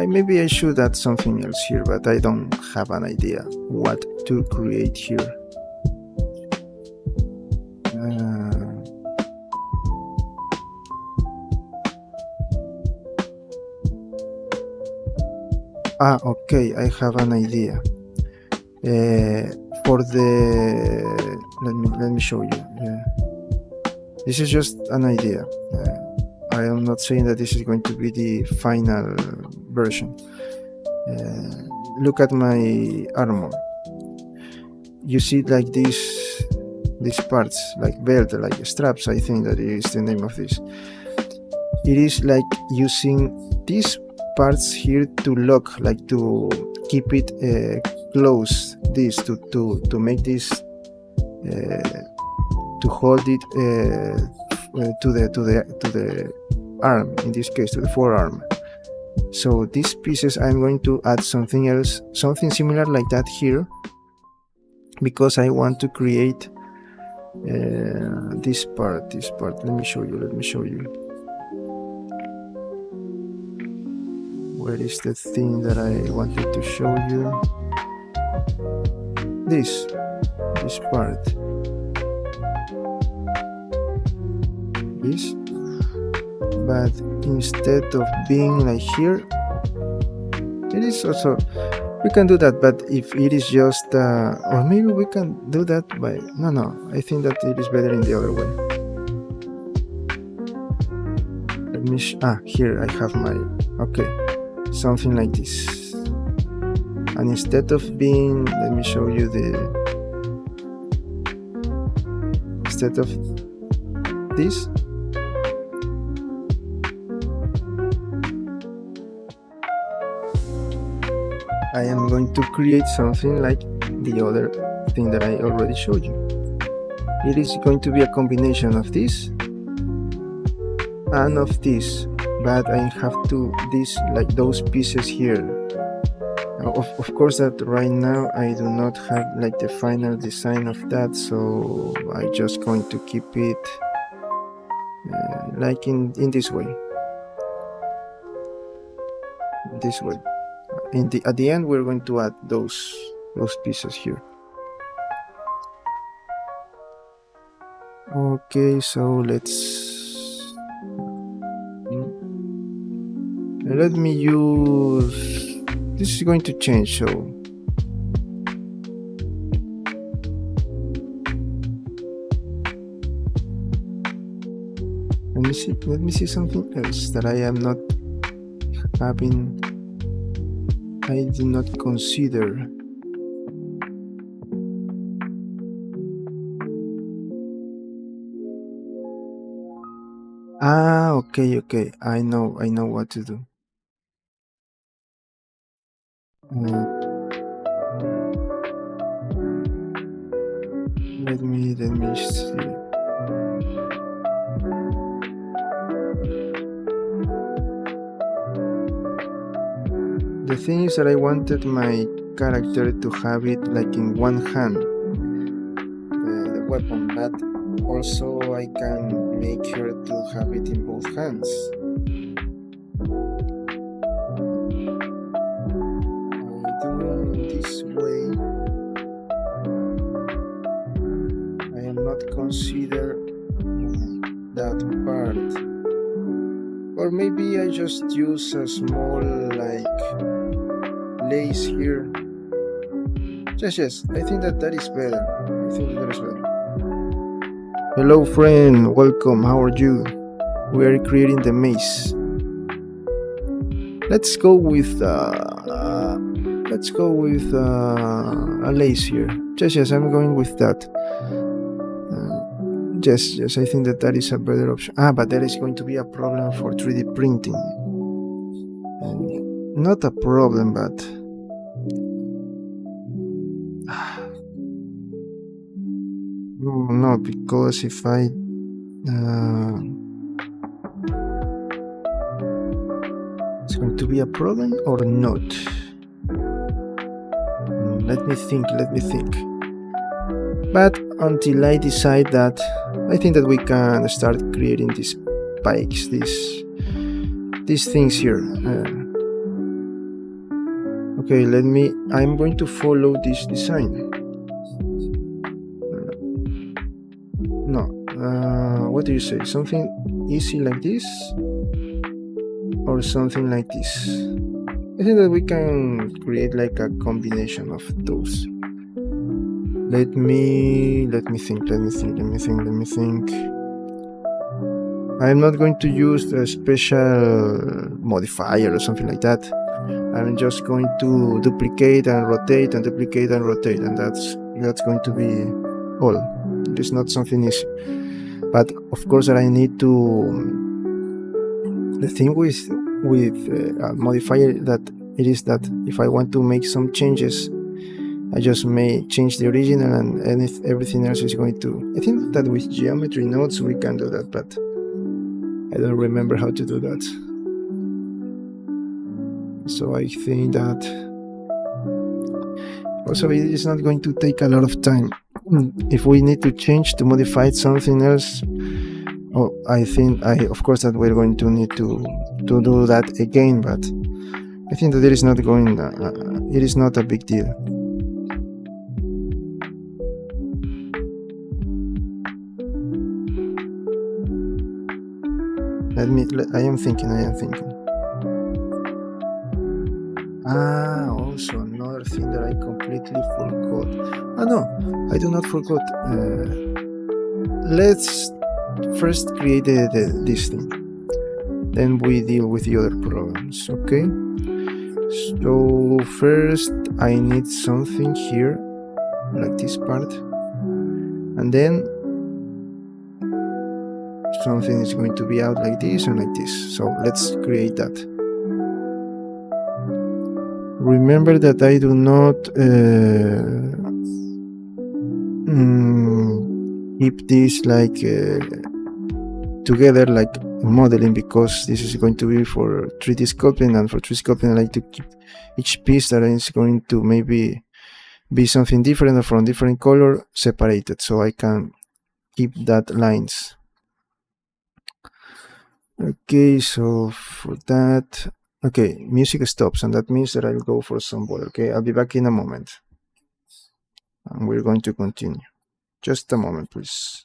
Maybe I should add something else here, but I don't have an idea what to create here. Okay, I have an idea. For the let me show you. This is just an idea. I am not saying that this is going to be the final version. Look at my armor. You see, like these parts, like belt, like straps. I think that is the name of this. It is like using these parts here to lock, like to keep it close. This to make this to hold it to the arm, in this case to the forearm. So these pieces, I'm going to add something else, something similar like that here, because I want to create this part. Let me show you. Where is the thing that I wanted to show you? This part. This. But instead of being like here, it is also, we can do that, but if it is just or maybe we can do that by no, I think that it is better in the other way. Let me here I have my, okay, something like this. And instead of being, let me show you instead of this, I am going to create something like the other thing that I already showed you. It is going to be a combination of this and of this, but I have to like those pieces here. Of course that right now I do not have like the final design of that, so I'm just going to keep it like in this way. This way. At the end we're going to add those pieces here. Okay, so let me use, this is going to change, so let me see something else that I am not having, I did not consider. Okay, I know what to do. Let me see. The thing is that I wanted my character to have it like in one hand, the weapon, but also I can make her to have it in both hands. By doing this way, I am not consider that part. Or maybe I just use a small like lace here. Yes, I think that is better. Hello friend, welcome, how are you? We are creating the mace. Let's go with a lace here. Yes, I'm going with that. Yes, I think that is a better option. But there is going to be a problem for 3D printing. Not a problem, but no, because if I It's going to be a problem or not? Let me think. But until I decide that, I think that we can start creating these spikes, these things here. Okay, I'm going to follow this design. No, what do you say? Something easy like this? Or something like this? I think that we can create like a combination of those. Let me think. I'm not going to use a special modifier or something like that. I'm just going to duplicate and rotate and duplicate and rotate, and that's going to be all. It is not something easy. But of course that I need to the thing with a modifier that it is that if I want to make some changes, I just may change the original and if everything else is going to. I think that with geometry nodes we can do that, but I don't remember how to do that. So I think that also it is not going to take a lot of time. If we need to change to modify something else, I think of course that we're going to need to do that again, but I think that it is not going. It is not a big deal. I am thinking. Also another thing that I completely forgot. No, I do not forgot. Let's first create this thing. Then we deal with the other problems, okay? So first I need something here, like this part. And then something is going to be out like this and like this. So let's create that. Remember that I do not keep this like together like modeling, because this is going to be for 3D sculpting, and for 3D sculpting I like to keep each piece that is going to maybe be something different or from different color separated, so I can keep that lines. Okay, so for that, okay, music stops, and that means that I'll go for some water. Okay, I'll be back in a moment, and we're going to continue. Just a moment, please.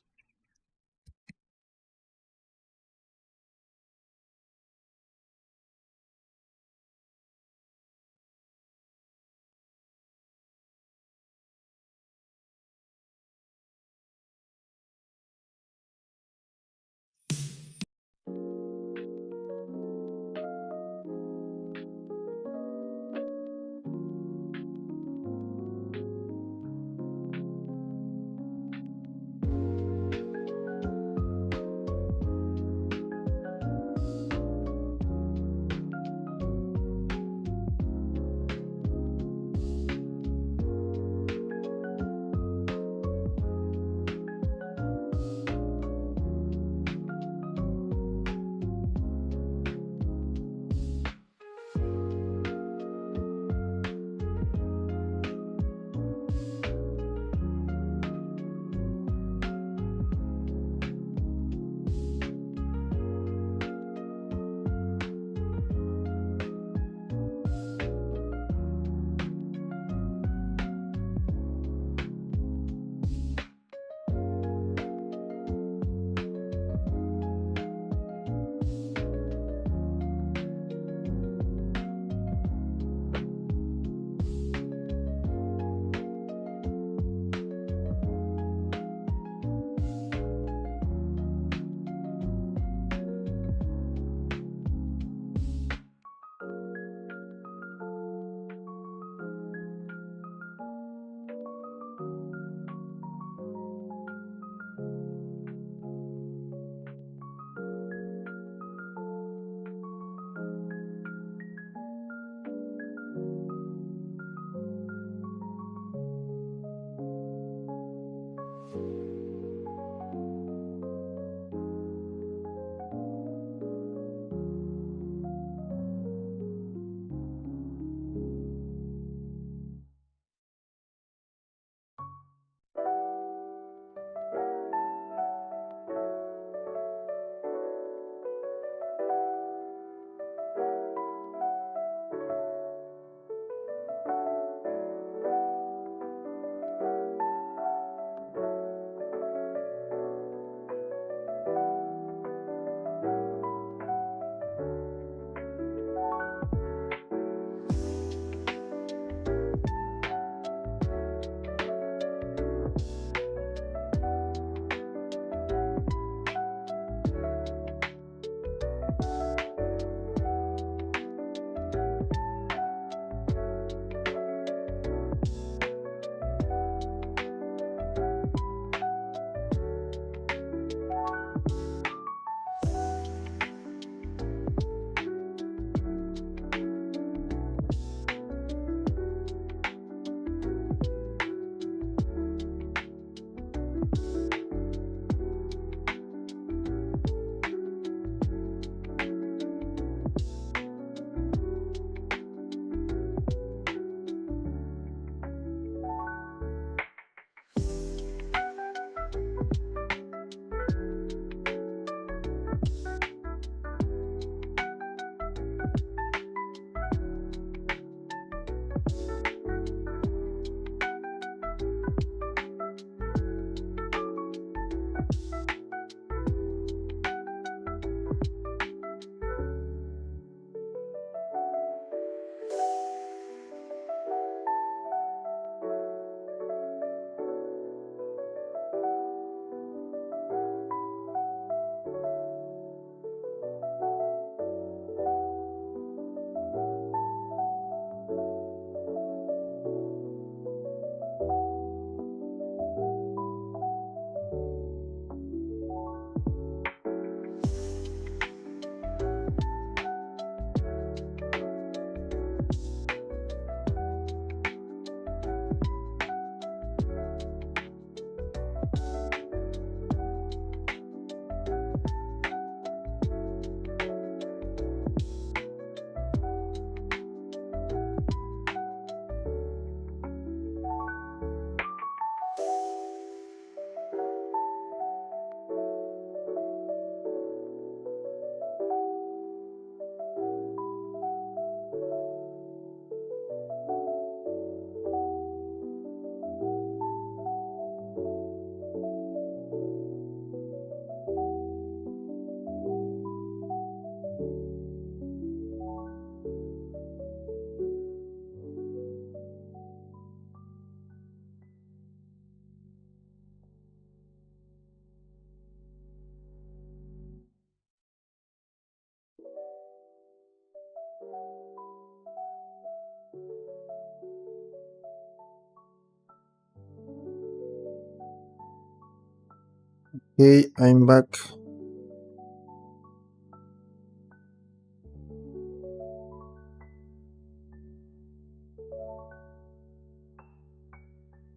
Okay, I'm back.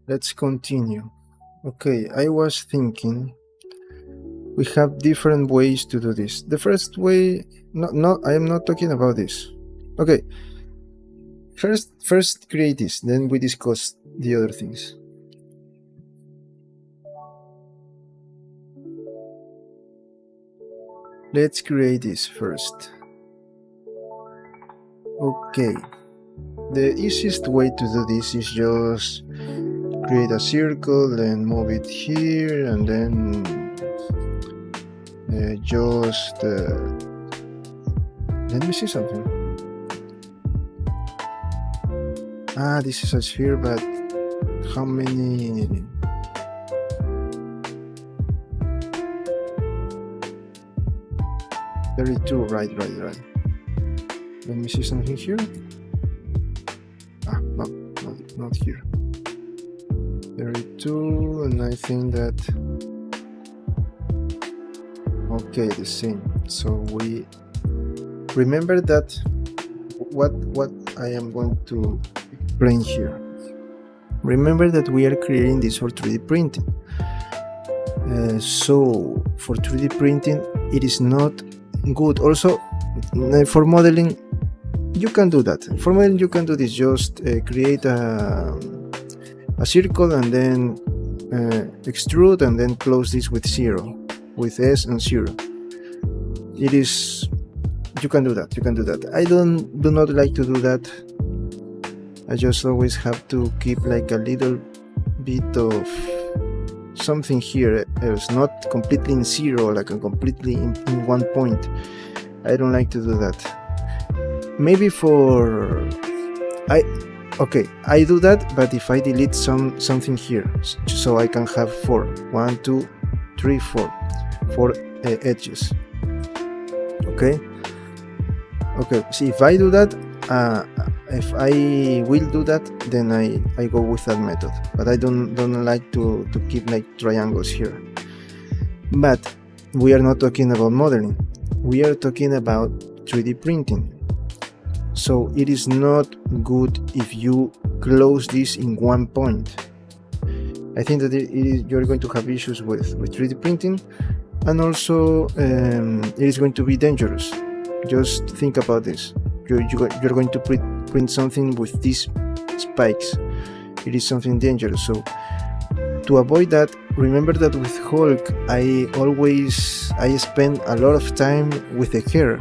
Let's continue. Okay, I was thinking we have different ways to do this. The first way, no, I am not talking about this. Okay, first create this, then we discuss the other things. Let's create this first. Okay, the easiest way to do this is just create a circle, then move it here, and then just let me see something. This is a sphere, but how many? Thirty-two. Right. Let me see something here. No, not here. 32, and I think that okay, the same. So we remember that what I am going to explain here. Remember that we are creating this for 3D printing. So for 3D printing, it is not good. Also, for modeling, you can do that. For modeling, you can do this. Just create a circle and then extrude and then close this with 0, with S and 0. It is, you can do that. I do not like to do that. I just always have to keep like a little bit of something here. It's not completely in 0, like a completely in 1 point. I don't like to do that. Maybe I do that, but if I delete something here, so I can have 4, 1, 2, 3, 4 edges. Okay. See, if I do that, if I will do that, then I go with that method. But I don't like to keep like triangles here. But we are not talking about modeling. We are talking about 3D printing. So it is not good if you close this in 1 point. I think that you're going to have issues with 3D printing, and also it is going to be dangerous. Just think about this. You're going to print something with these spikes. It is something dangerous. So to avoid that, remember that with Hulk, I spend a lot of time with the hair,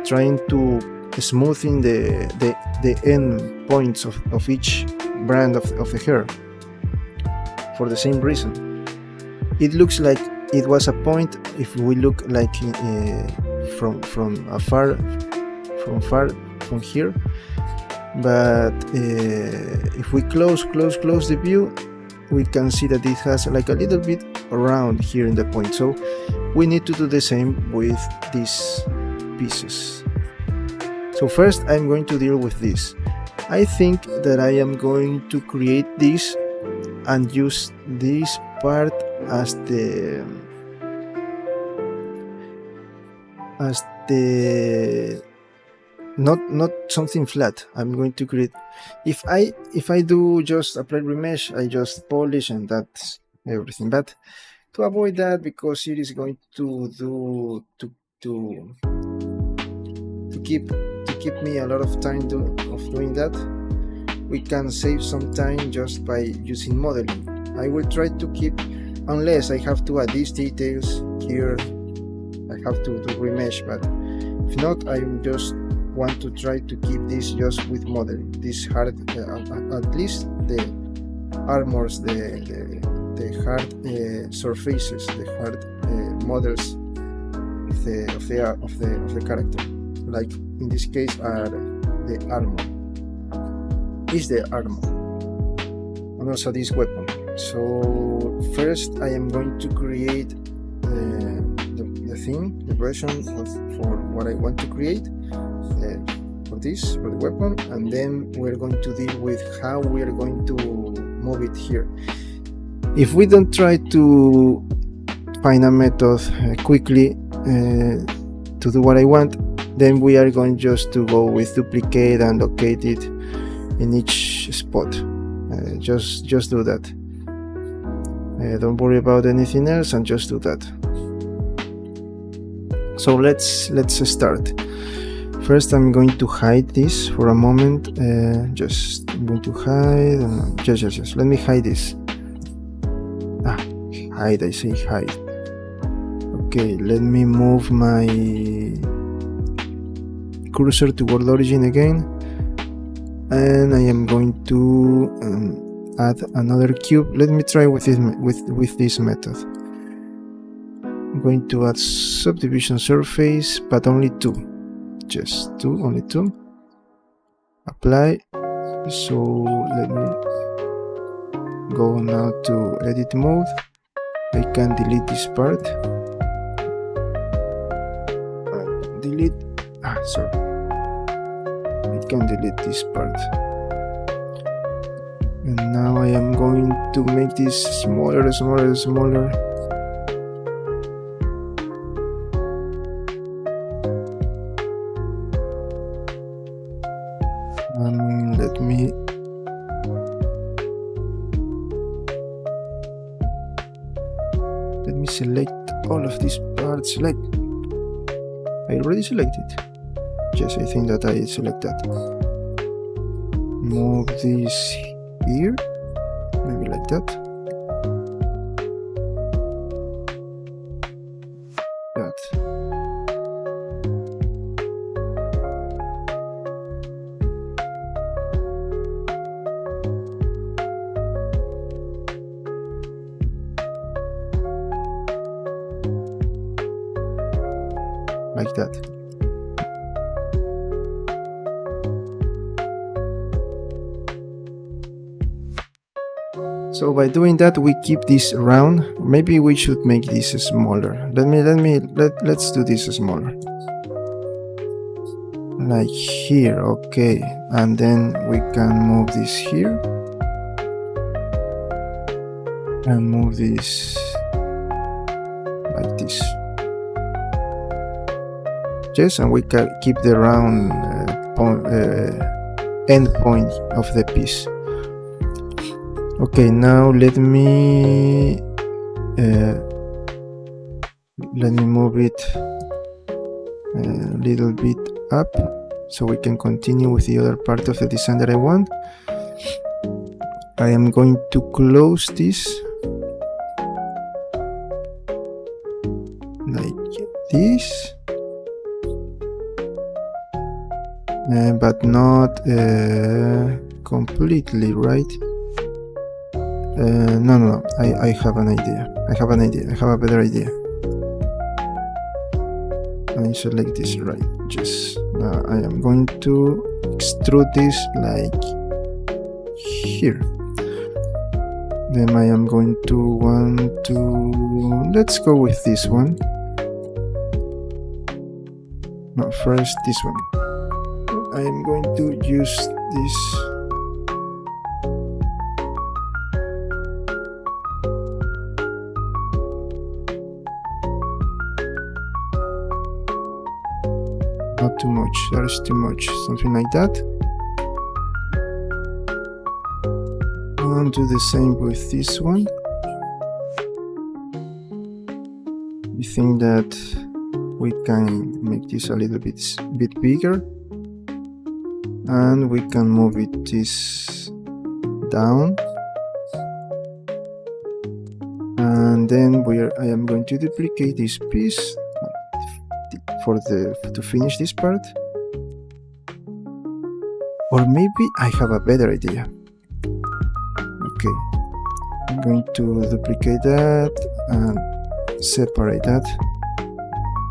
trying to smoothing the end points of each brand of the hair. For the same reason, it looks like it was a point if we look like from afar, from here. But if we close the view, we can see that it has like a little bit around here in the point. So we need to do the same with these pieces. So first I'm going to deal with this. I think that I am going to create this and use this part as the not something flat. I'm going to create, if I do just apply remesh, I just polish and that's everything. But to avoid that, because it is going to keep me a lot of time of doing that, we can save some time just by using modeling. I will try to keep, unless I have to add these details here, I have to do remesh, but if not, I just want to try to keep this just with modeling. This hard, at least the armors, the hard surfaces, the hard models of the character. Like in this case are the armor. Is the armor, and also this weapon. So first I am going to create the thing, the version for what I want to create for the weapon, and then we're going to deal with how we are going to move it here. If we don't try to find a method quickly to do what I want, then we are going just to go with duplicate and locate it in each spot. Just do that. Don't worry about anything else and just do that. So let's start. First, I'm going to hide this for a moment. I'm going to hide. Just let me hide this. Hide. I say hide. Okay, let me move my cursor toward origin again, and I am going to add another cube. Let me try with this method. I'm going to add subdivision surface, but only 2. Just only 2. Apply. So let me go now to edit mode. I can delete this part. Sorry. I can delete this part. And now I am going to make this smaller. Let me select all of these parts. I already selected. Yes, I think that I select that. Move this here, maybe like that. Like that. So by doing that, we keep this round. Maybe we should make this smaller. Let's do this smaller. Like here, okay. And then we can move this here. And move this like this. Yes, and we can keep the round end point of the piece. Okay, now let me move it a little bit up so we can continue with the other part of the design that I want. I am going to close this like this. But not completely, right? No. I have an idea. I have a better idea. I select this right. Just now I am going to extrude this like here. Then I am going to let's go with this one. No, first this one. I am going to use this not too much, that is too much, something like that. And do the same with this one. I think that we can make this a little bit bigger. And we can move this down, and then I am going to duplicate this piece to finish this part. Or maybe I have a better idea. Okay, I'm going to duplicate that and separate that.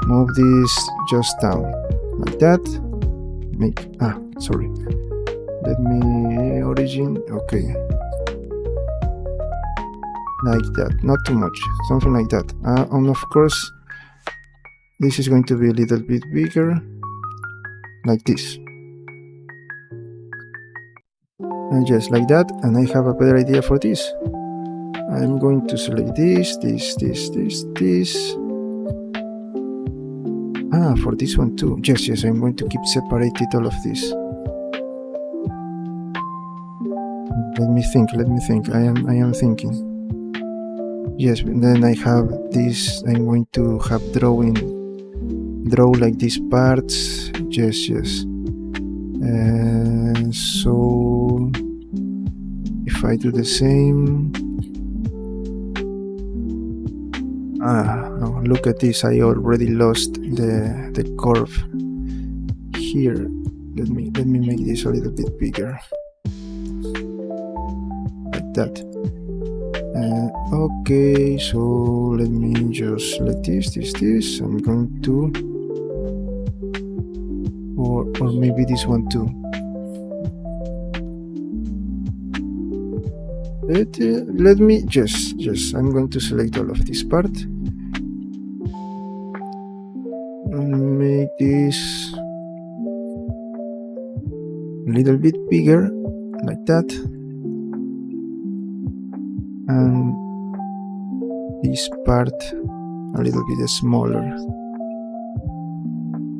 Move this just down like that. Sorry, let me origin. Okay, like that, not too much, something like that. And of course this is going to be a little bit bigger, like this, and just like that. And I have a better idea for this. I'm going to select this. For this one too. Yes, I'm going to keep separated all of this. Let me think. I am thinking. Yes, and then I have this. I'm going to have draw like these parts. Yes. So if I do the same, no, look at this. I already lost the curve here. Let me make this a little bit bigger, like that. Okay, so let me just let this. I'm going to, or maybe this one too. Let me just I'm going to select all of this part. Make this a little bit bigger, like that. And this part a little bit smaller,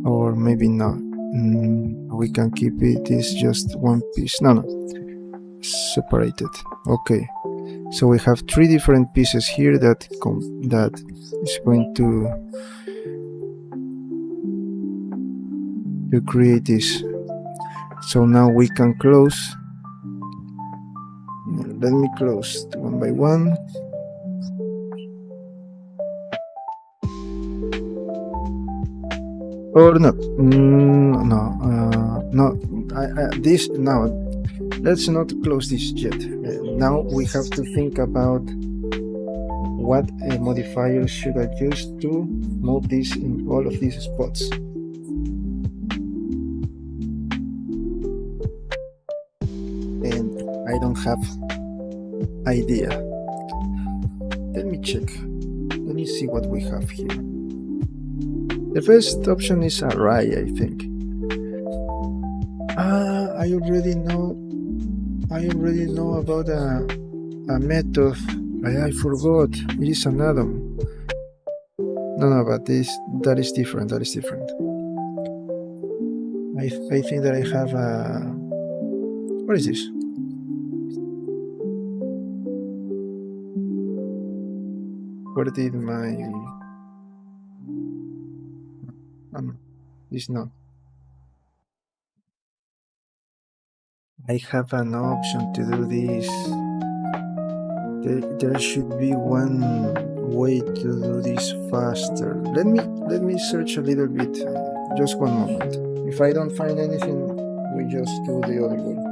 or maybe not. We can keep it is just one piece. No, separated. Okay, so we have 3 different pieces here that is going to create this. So now we can close. Let me close one by one. Or no, this now. Let's not close this yet. Now we have to think about what modifiers should I use to move this in all of these spots. And I don't have idea. Let me check. Let me see what we have here. The first option is array, I think. I already know about a method. I forgot. It is an add-on. No, but that is different. I think that I have a. What is this? Where did my? This not. I have an option to do this. There should be one way to do this faster. Let me search a little bit. Just one moment. If I don't find anything, we just do the other one.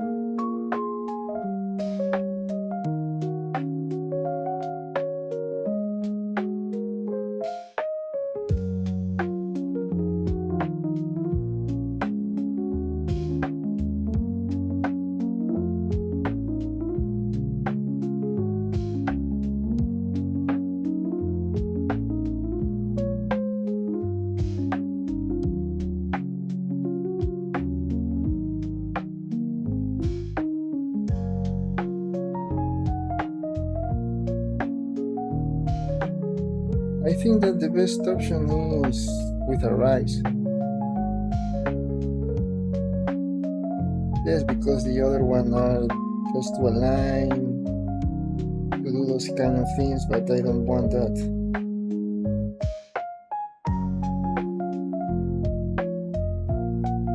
I think that the best option is with a rise. Yes, because the other one are just to align, to do those kind of things, but I don't want that.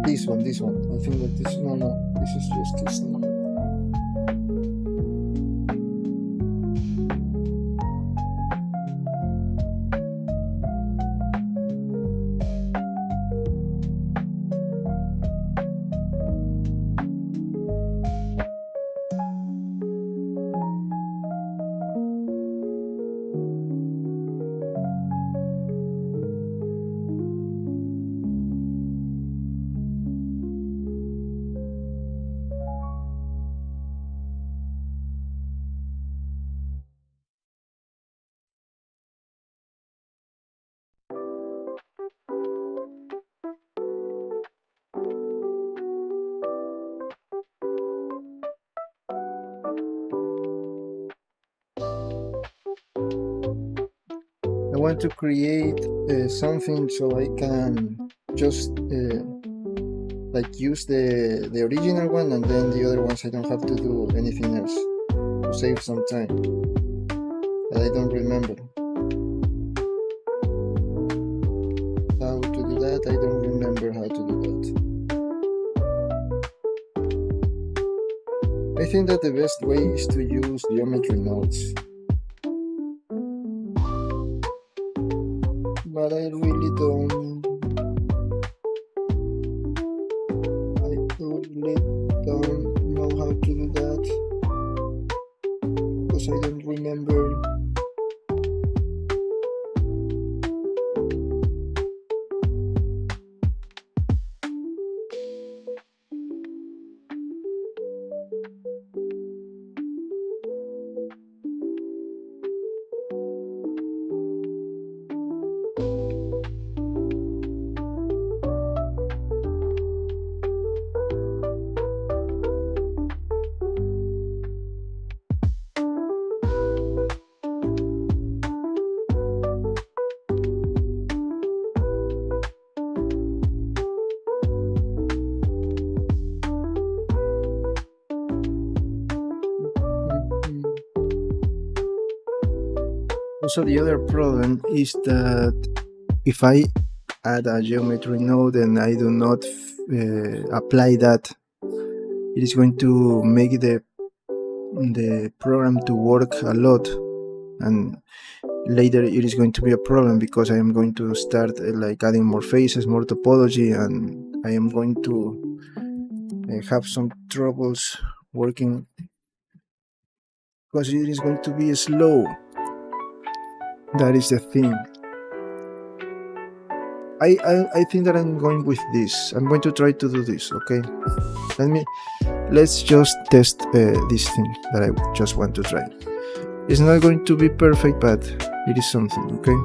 This one. I think that this is just this one. want to create something so I can just like use the original one, and then the other ones I don't have to do anything else to save some time. But I don't remember how to do that. I don't remember how to do that. I think that the best way is to use geometry nodes. But I really don't know how to do that because I don't remember. Also, the other problem is that if I add a geometry node and I do not apply that, it is going to make the program to work a lot, and later it is going to be a problem because I am going to start like adding more faces, more topology, and I am going to have some troubles working because it is going to be slow. That is the thing. I think that I'm going with this. I'm going to try to do this, okay? Let's just test this thing that I just want to try. It's not going to be perfect, but it is something, okay?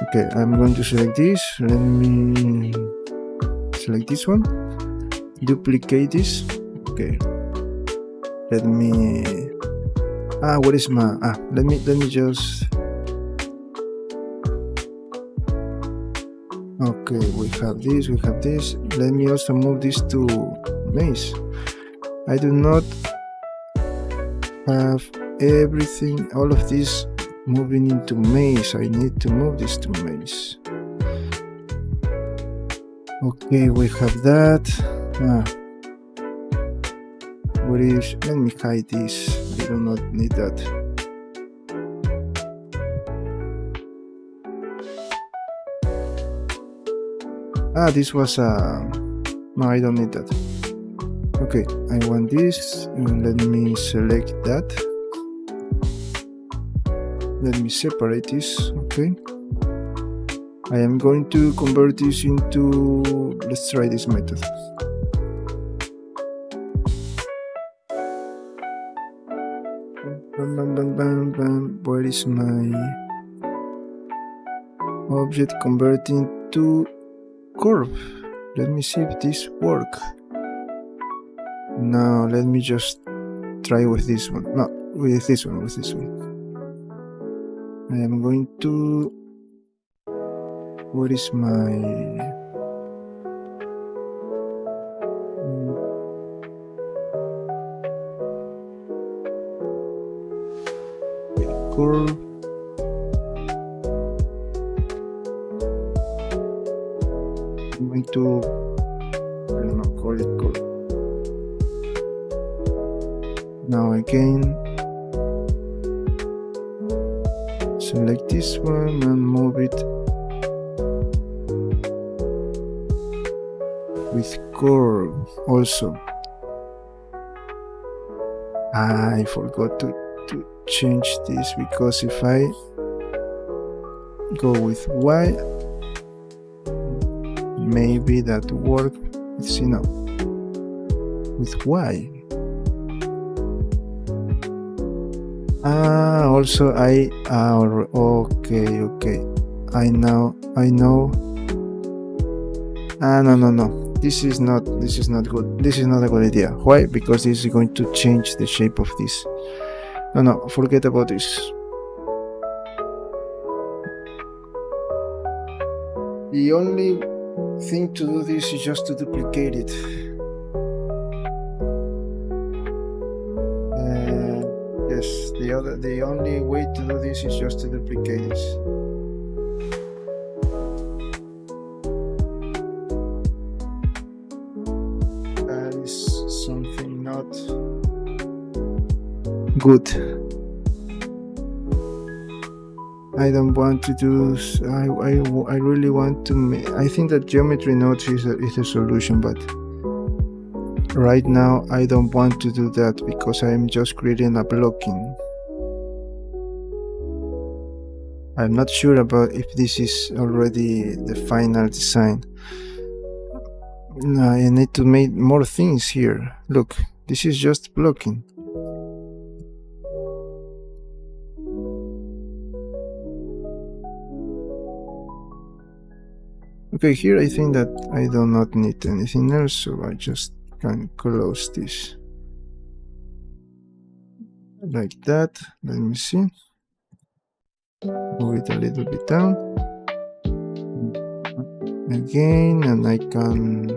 Okay, I'm going to select this. Let me select this one. Duplicate this. Okay. Let me where is my let me just okay, we have this. Let me also move this to mace. I do not have everything, all of this moving into mace. I need to move this to mace. Okay, we have that. Let me hide this. I do not need that. This was no, I don't need that. Okay, I want this. Let me select that. Let me separate this. Okay, I am going to convert this into, let's try this method. Where is my object converting to curve? Let me see if this works. Now let me just try with this one. No, with this one. I am going to, where is my curve? I'm going to, I don't know, call it curve. Now again, select this one and move it with curve also. I forgot to change this, because if I go with Y, maybe that work. Let's see now. With Y. Also okay. I know. No. This is not good. This is not a good idea. Why? Because this is going to change the shape of this. No, forget about this. the only thing to do this is just to duplicate it. Yes, the only way to do this is just to duplicate this. That is something not good. I don't want to do. I really want to. I think that geometry nodes is a solution, but right now I don't want to do that because I am just creating a blocking. I'm not sure about if this is already the final design. I need to make more things here. Look, this is just blocking. Okay, here I think that I do not need anything else, so I just can close this. Like that. Let me see. Move it a little bit down. Again, and I can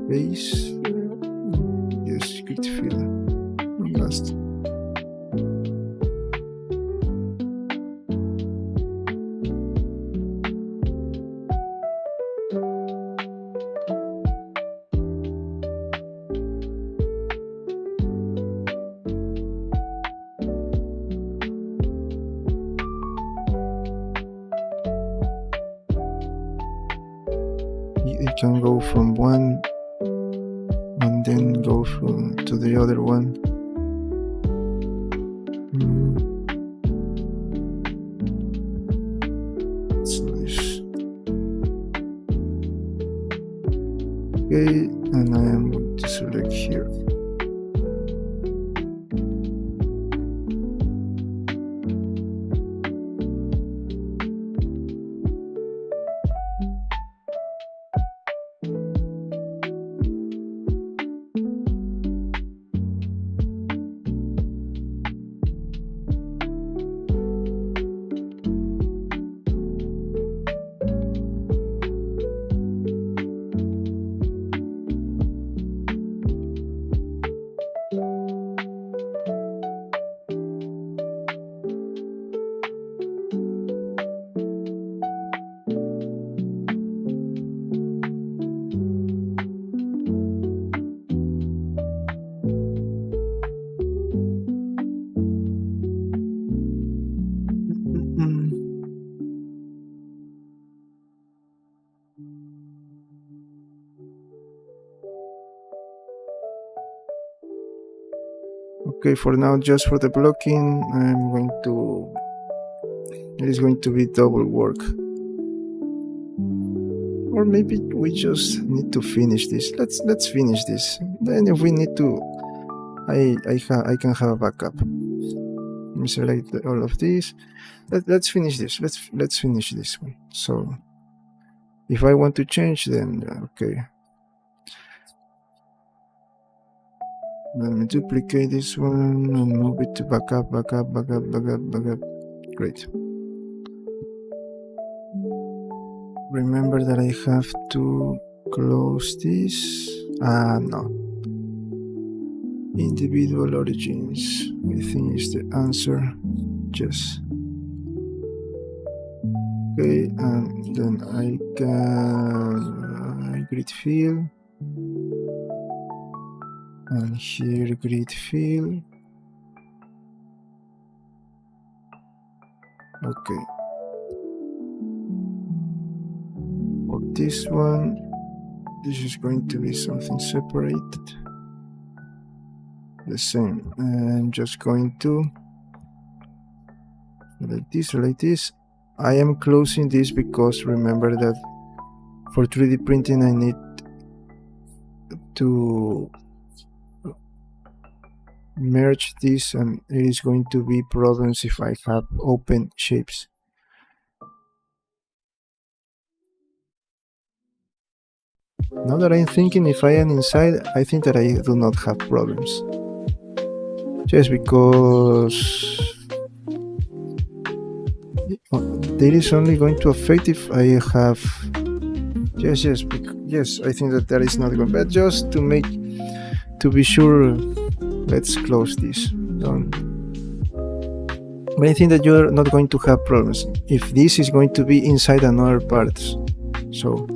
base. Yes, grid fill. Last. It can go from one and then go to the other one. So this. Okay, and I am going to select here. Okay, for now, just for the blocking, it is going to be double work. Or maybe we just need to finish this. Let's finish this. Then if we need to, I can have a backup. Let me select all of these. Let's finish this. Let's finish this one. So if I want to change, then okay. Let me duplicate this one and move it to backup. Great. Remember that I have to close this. No. Individual origins. I think is the answer. Yes. Okay, and then I can grid fill. And here grid fill. Okay. For this one, this is going to be something separated. The same. I'm just going to like this. I am closing this because remember that for 3D printing I need to merge this, and it is going to be problems if I have open shapes. Now that I'm thinking, if I am inside, I think that I do not have problems. Just because That is only going to affect if I have. Yes, yes. I think that is not going. But just to be sure, let's close this. Don't. But I think that you're not going to have problems if this is going to be inside another part. So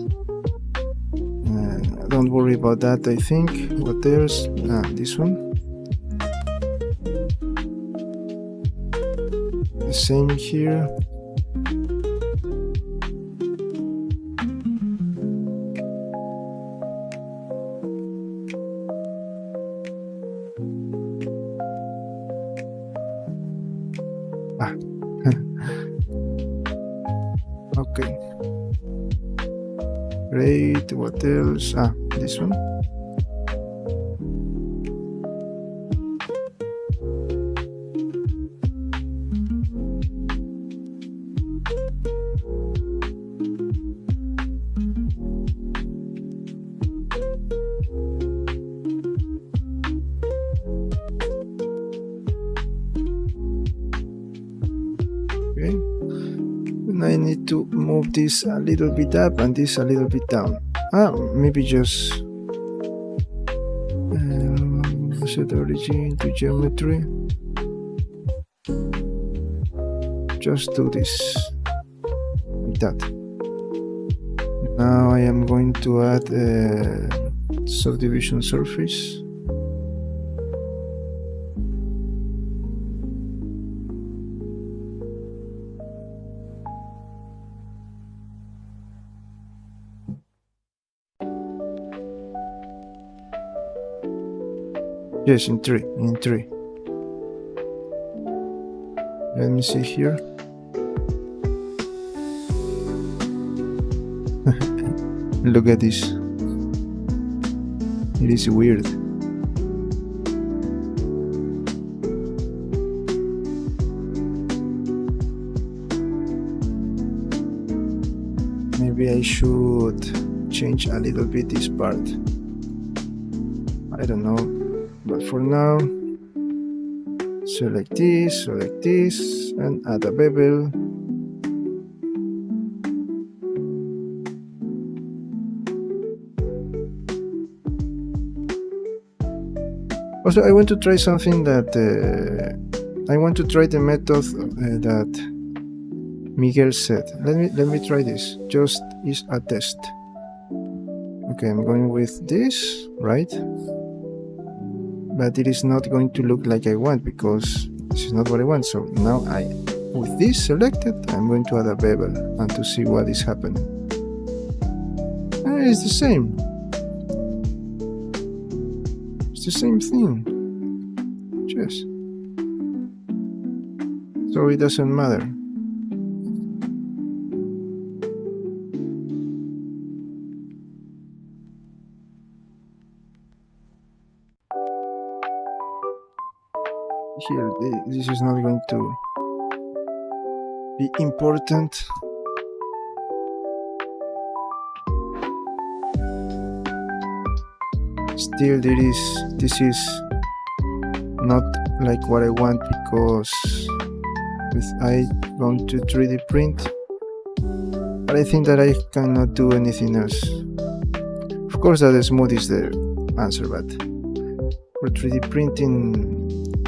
don't worry about that. I think. What else? This one. The same here. Okay. Great. What else? This one. Okay. And I need to move this a little bit up and this a little bit down. Maybe just set origin to geometry. Just do this like that. Now I am going to add a subdivision surface. Yes, in three. Let me see here. Look at this. It is weird. Maybe I should change a little bit this part. I don't know. But for now, select this, and add a bevel. Also, I want to try something that I want to try the method that Miguel said. Let me try this. Just is a test. Okay, I'm going with this, right? But it is not going to look like I want because this is not what I want. So now with this selected, I'm going to add a bevel and to see what is happening. It's the same. It's the same thing. Yes. So it doesn't matter. Here, this is not going to be important. Still, this is not like what I want because I want to 3D print, but I think that I cannot do anything else. Of course, that smooth is the answer, but for 3D printing,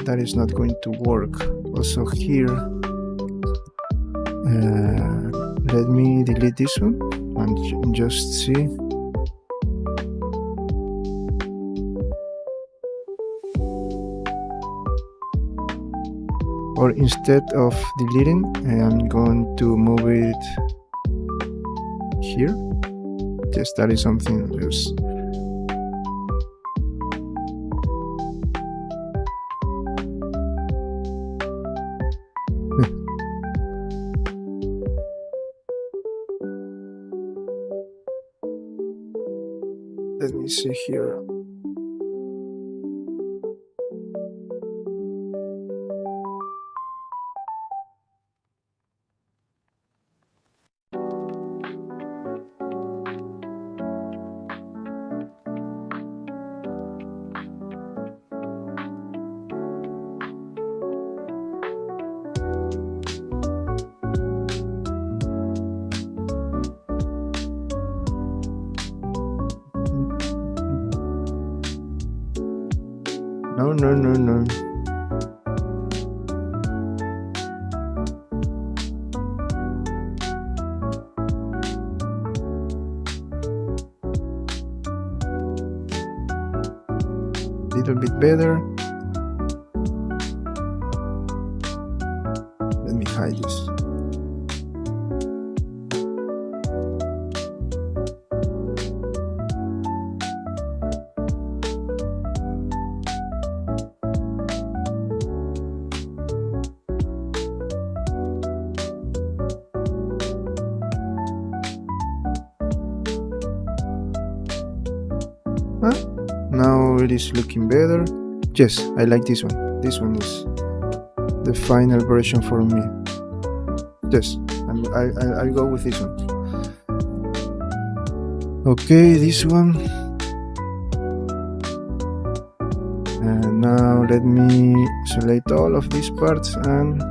that is not going to work. Also here, let me delete this one and just see. Or instead of deleting, I'm going to move it here. Yes, that is something else. Let me see here. No, no, no, no. Little bit better. Let me hide this. Now it is looking better. Yes, I like this one. This one is the final version for me. Yes, I'll go with this one. Okay, this one. And now let me select all of these parts and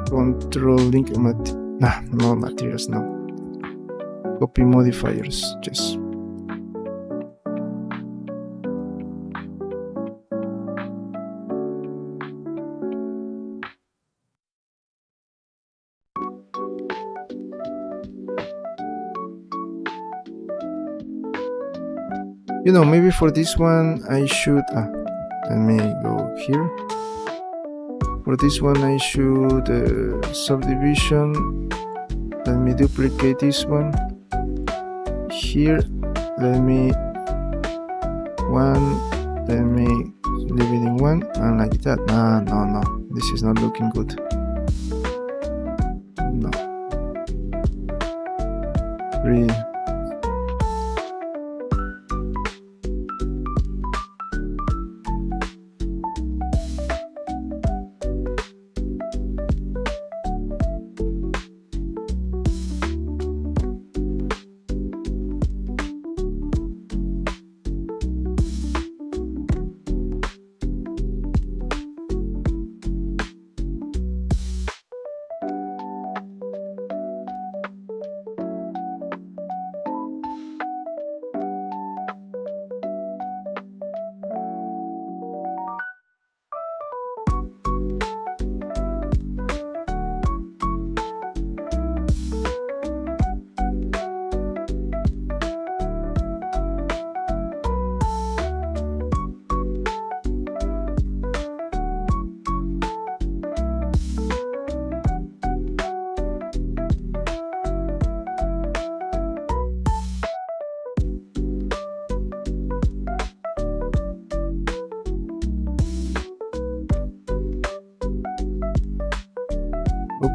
control link no materials, no. Copy modifiers, yes. Maybe for this one I should let me go here. For this one I should subdivision. Let me duplicate this one here. Let me leave it in one, and like that. No, this is not looking good. No, really.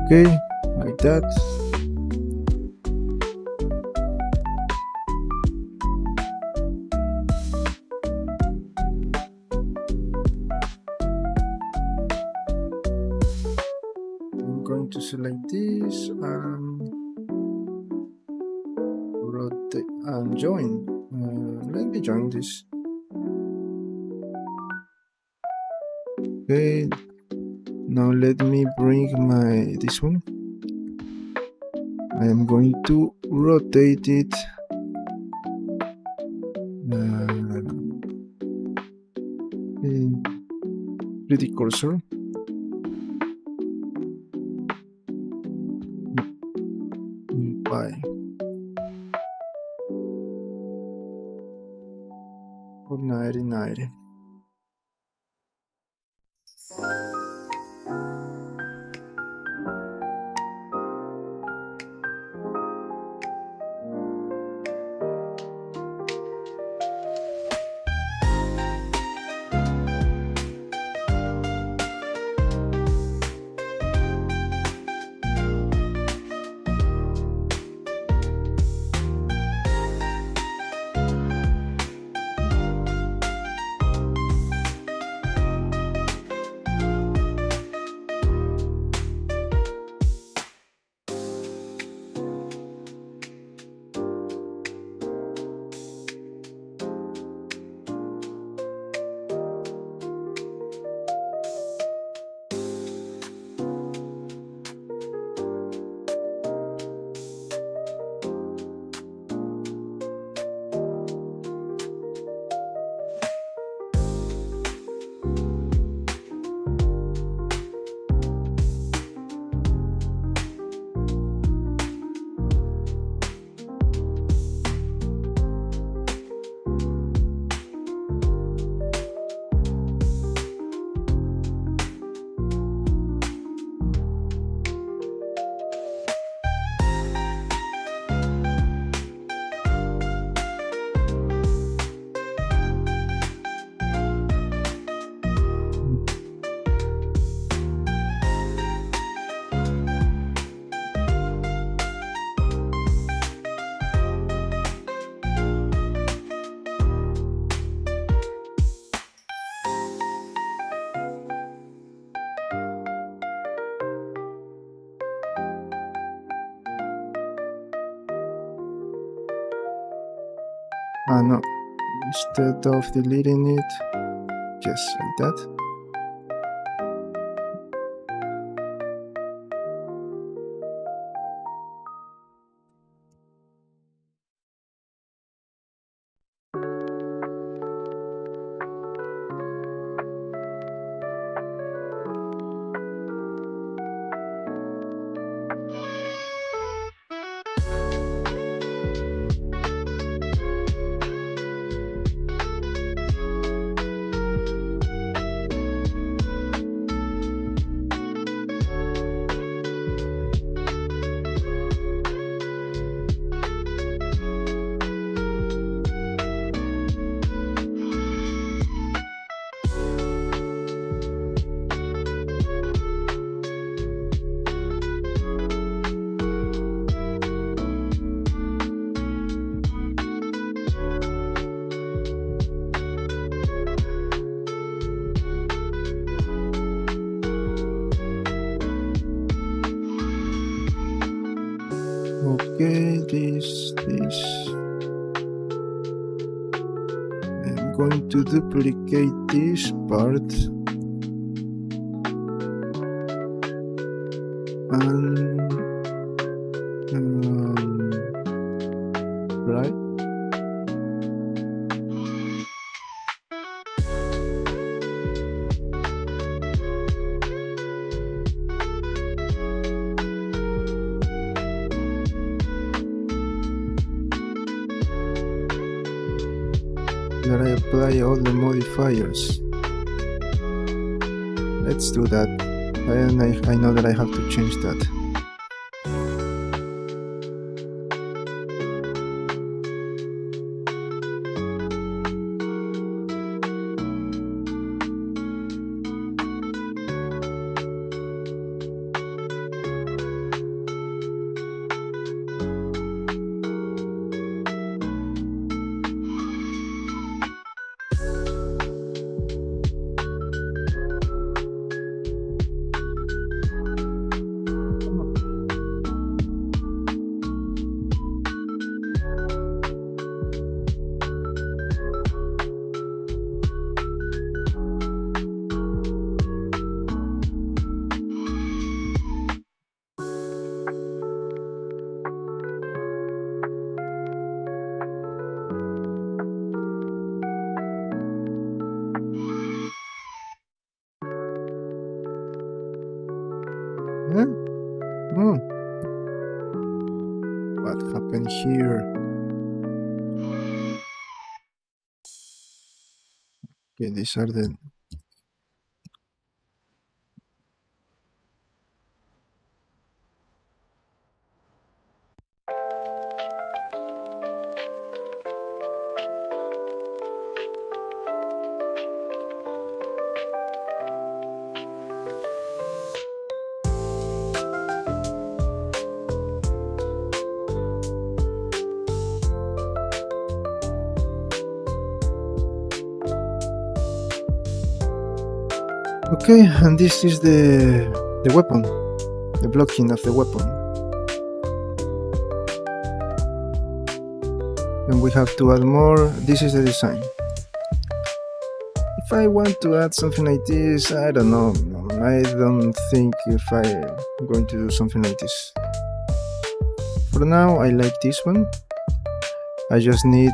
Okay, like that. I'm going to select this and rotate and join. Let me join this. Okay. Now let me bring this one. I am going to rotate it in 3D cursor. By 90. No, instead of deleting it, just like that. Okay, this. I'm going to duplicate this part and right. That I apply all the modifiers. Let's do that. And I know that I have to change that. Huh? What happened here? Okay, these are the. Okay, and this is the weapon, the blocking of the weapon. And we have to add more. This is the design. If I want to add something like this, I don't know. I don't think if I'm going to do something like this. For now, I like this one. I just need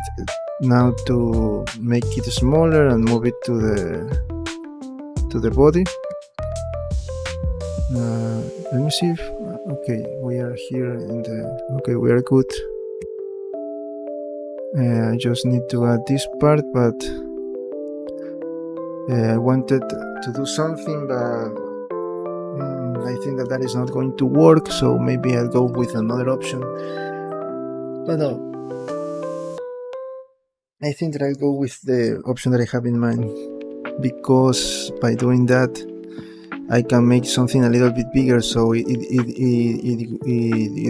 now to make it smaller and move it to the body. Let me see if okay, we are here in the okay, we are good. I just need to add this part, but I wanted to do something, but I think that is not going to work, so maybe I'll go with another option. But no, I think that I'll go with the option that I have in mind, because by doing that I can make something a little bit bigger, so it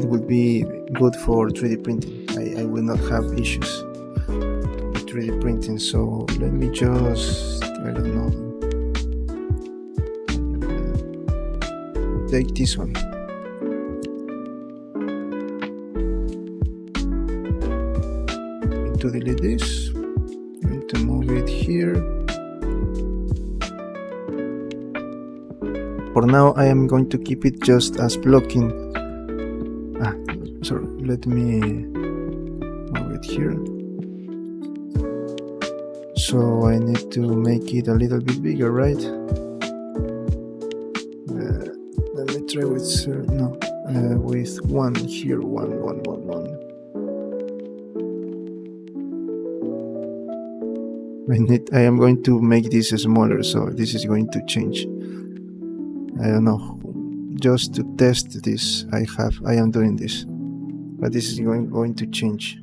would be good for 3D printing. I will not have issues with 3D printing. So let me just, I don't know, take this one. to delete this. I'm going to move it here. For now, I am going to keep it just as blocking. Sorry, let me move it here. So I need to make it a little bit bigger, right? Let me try with with one here, one. I am going to make this smaller, so this is going to change. I don't know, just to test this. I am doing this, but this is going to change.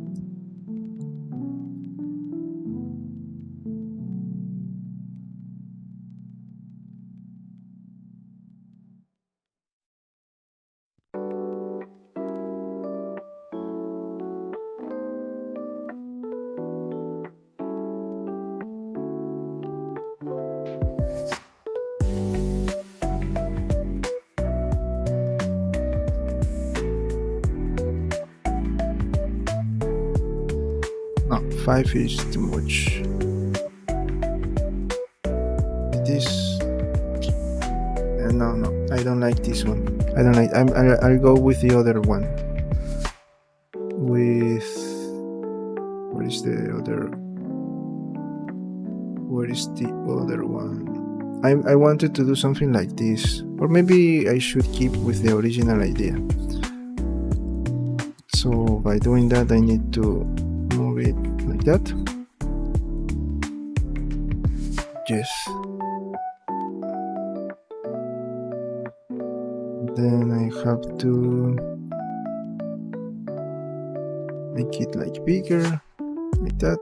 No, 5 is too much. This no, I don't like this one. I don't like. I'll go with the other one. With where is the other one? I wanted to do something like this, or maybe I should keep with the original idea. So by doing that, I need to move it like that. Yes. Then I have to make it like bigger, like that.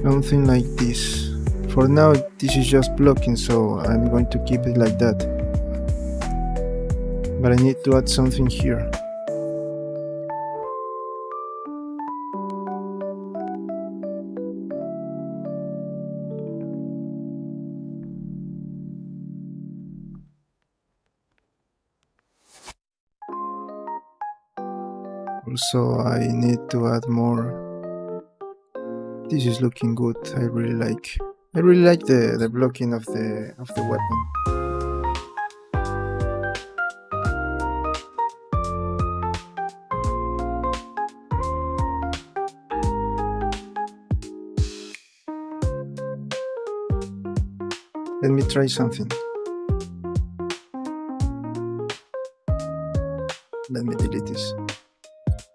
Something like this. For now, this is just blocking, so I'm going to keep it like that. But I need to add something here. Also, I need to add more. This is looking good. I really like the blocking of the weapon. Let me try something. Let me delete this.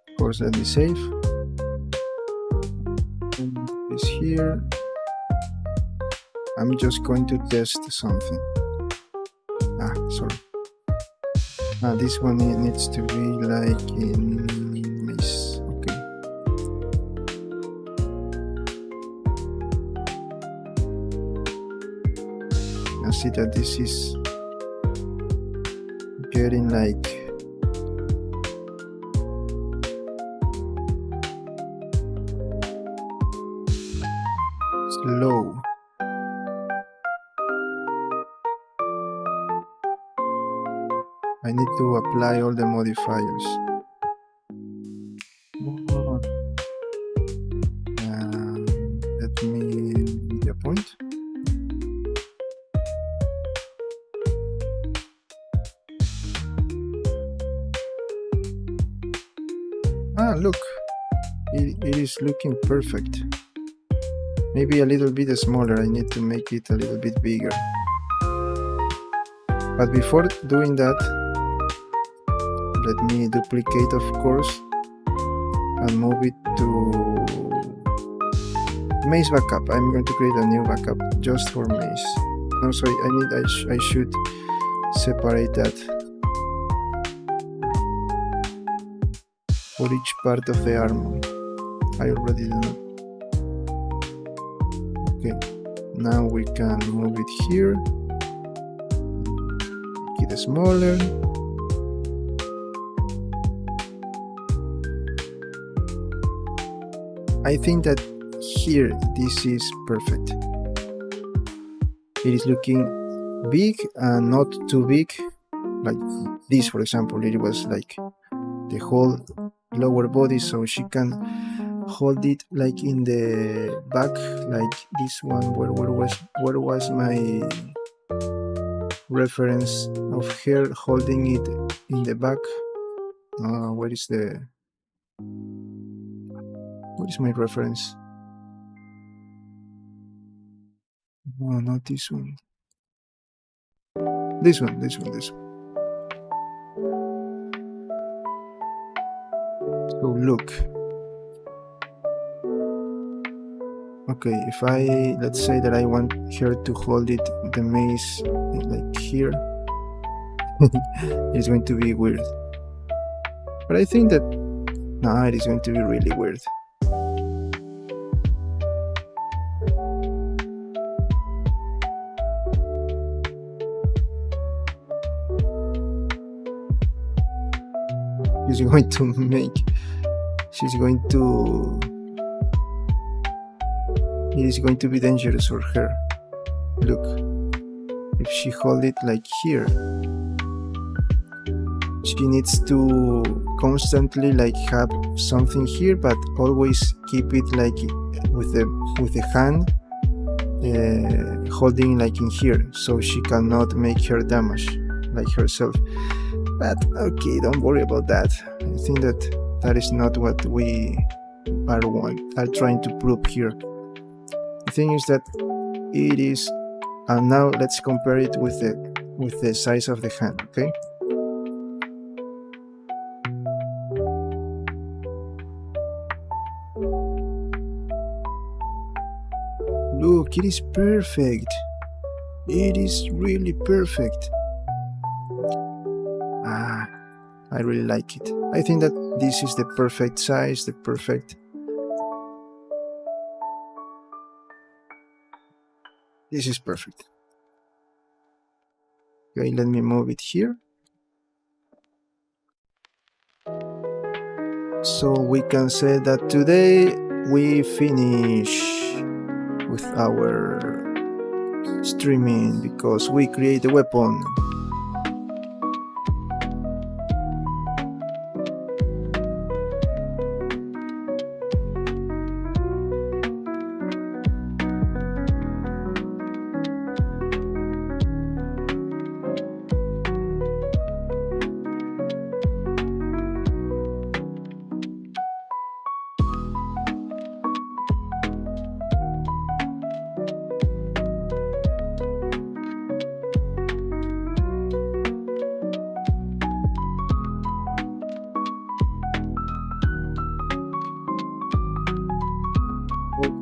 Of course, let me save. This here. I'm just going to test something. Sorry. This one needs to be like in mace. Okay. I see that this is getting like slow. I need to apply all the modifiers. Let me make a point. Look, it is looking perfect. Maybe a little bit smaller. I need to make it a little bit bigger. But before doing that, let me duplicate, of course, and move it to mace backup. I'm going to create a new backup just for mace. No, sorry, I should separate that for each part of the armor. I already do that. Okay, now we can move it here, make it smaller. I think that here this is perfect. It is looking big and not too big, like this, for example. It was like the whole lower body, so she can hold it like in the back, like this one. Where was my reference of her holding it in the back? What is my reference? No, not this one. This one. So look. Okay, if let's say that I want her to hold it, the mace, like here, it's going to be weird. But I think that, no, it is going to be really weird. She's going to it is going to be dangerous for her. Look, if she hold it like here, she needs to constantly like have something here, but always keep it like with the hand holding like in here, so she cannot make her damage like herself. But okay, don't worry about that. I think that is not what we are trying to prove here. The thing is that it is, and now let's compare it with the size of the hand, okay? Look, it is perfect. It is really perfect. I really like it. I think that this is the perfect size, this is perfect. Okay, let me move it here. So we can say that today we finish with our streaming because we create a weapon.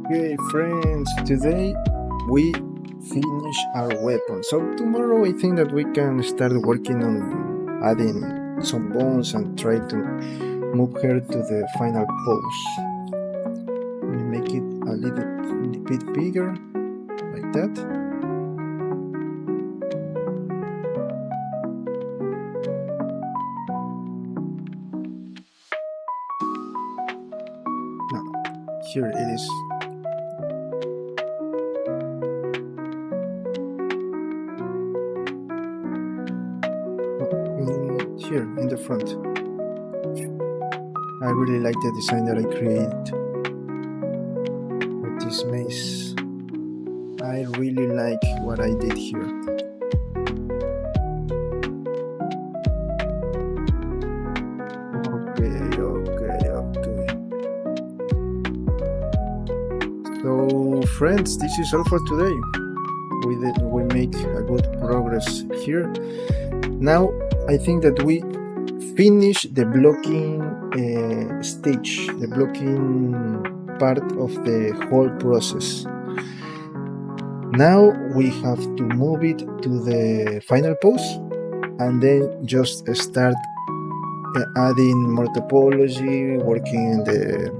Okay, friends, today we finish our weapon. So tomorrow I think that we can start working on adding some bones and try to move her to the final pose. We make it a little bit bigger, like that. Now, here it is. Here in the front. I really like the design that I created with this mace. I really like what I did here. Okay. So friends, this is all for today. We make a good progress here. Now I think that we finish the blocking stage, the blocking part of the whole process. Now we have to move it to the final pose and then just start adding more topology, working in the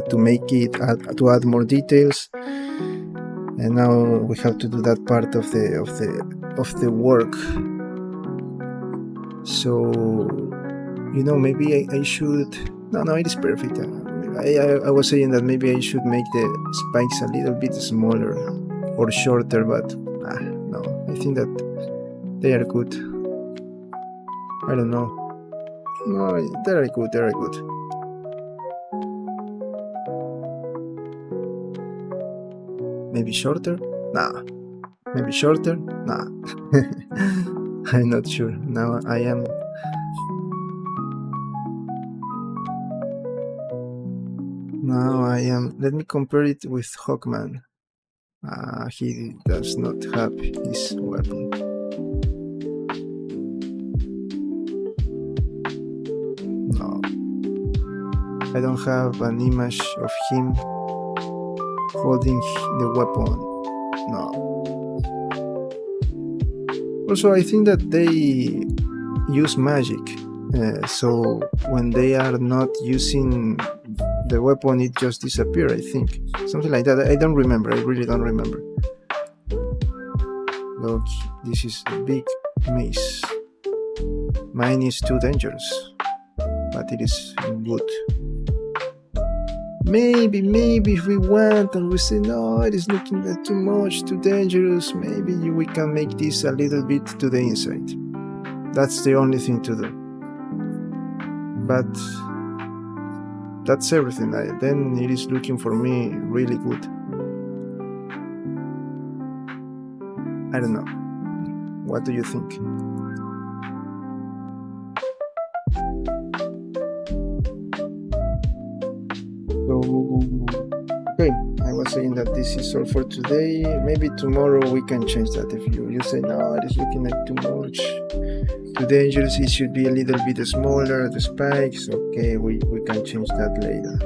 to make it to add more details. And now we have to do that part of the work. So, maybe I should. No, it is perfect. I was saying that maybe I should make the spikes a little bit smaller or shorter, but no, I think that they are good. I don't know. No, they are good. They are good. Maybe shorter? Nah. Maybe shorter? Nah. I'm not sure. Now I am. Let me compare it with Hawkman. He does not have his weapon. No. I don't have an image of him holding the weapon. No. Also, I think that they use magic. So when they are not using the weapon, it just disappears, I think. Something like that. I don't remember. I really don't remember. Look, this is a big mace. Mine is too dangerous, but it is good. Maybe if we want and we say, no, it is looking too much, too dangerous, maybe we can make this a little bit to the inside. That's the only thing to do. But that's everything. Then it is looking for me really good. I don't know. What do you think? So, okay, I was saying that this is all for today. Maybe tomorrow we can change that. If you say, no, it is looking like too much, too dangerous, it should be a little bit smaller, the spikes. Okay, we can change that later.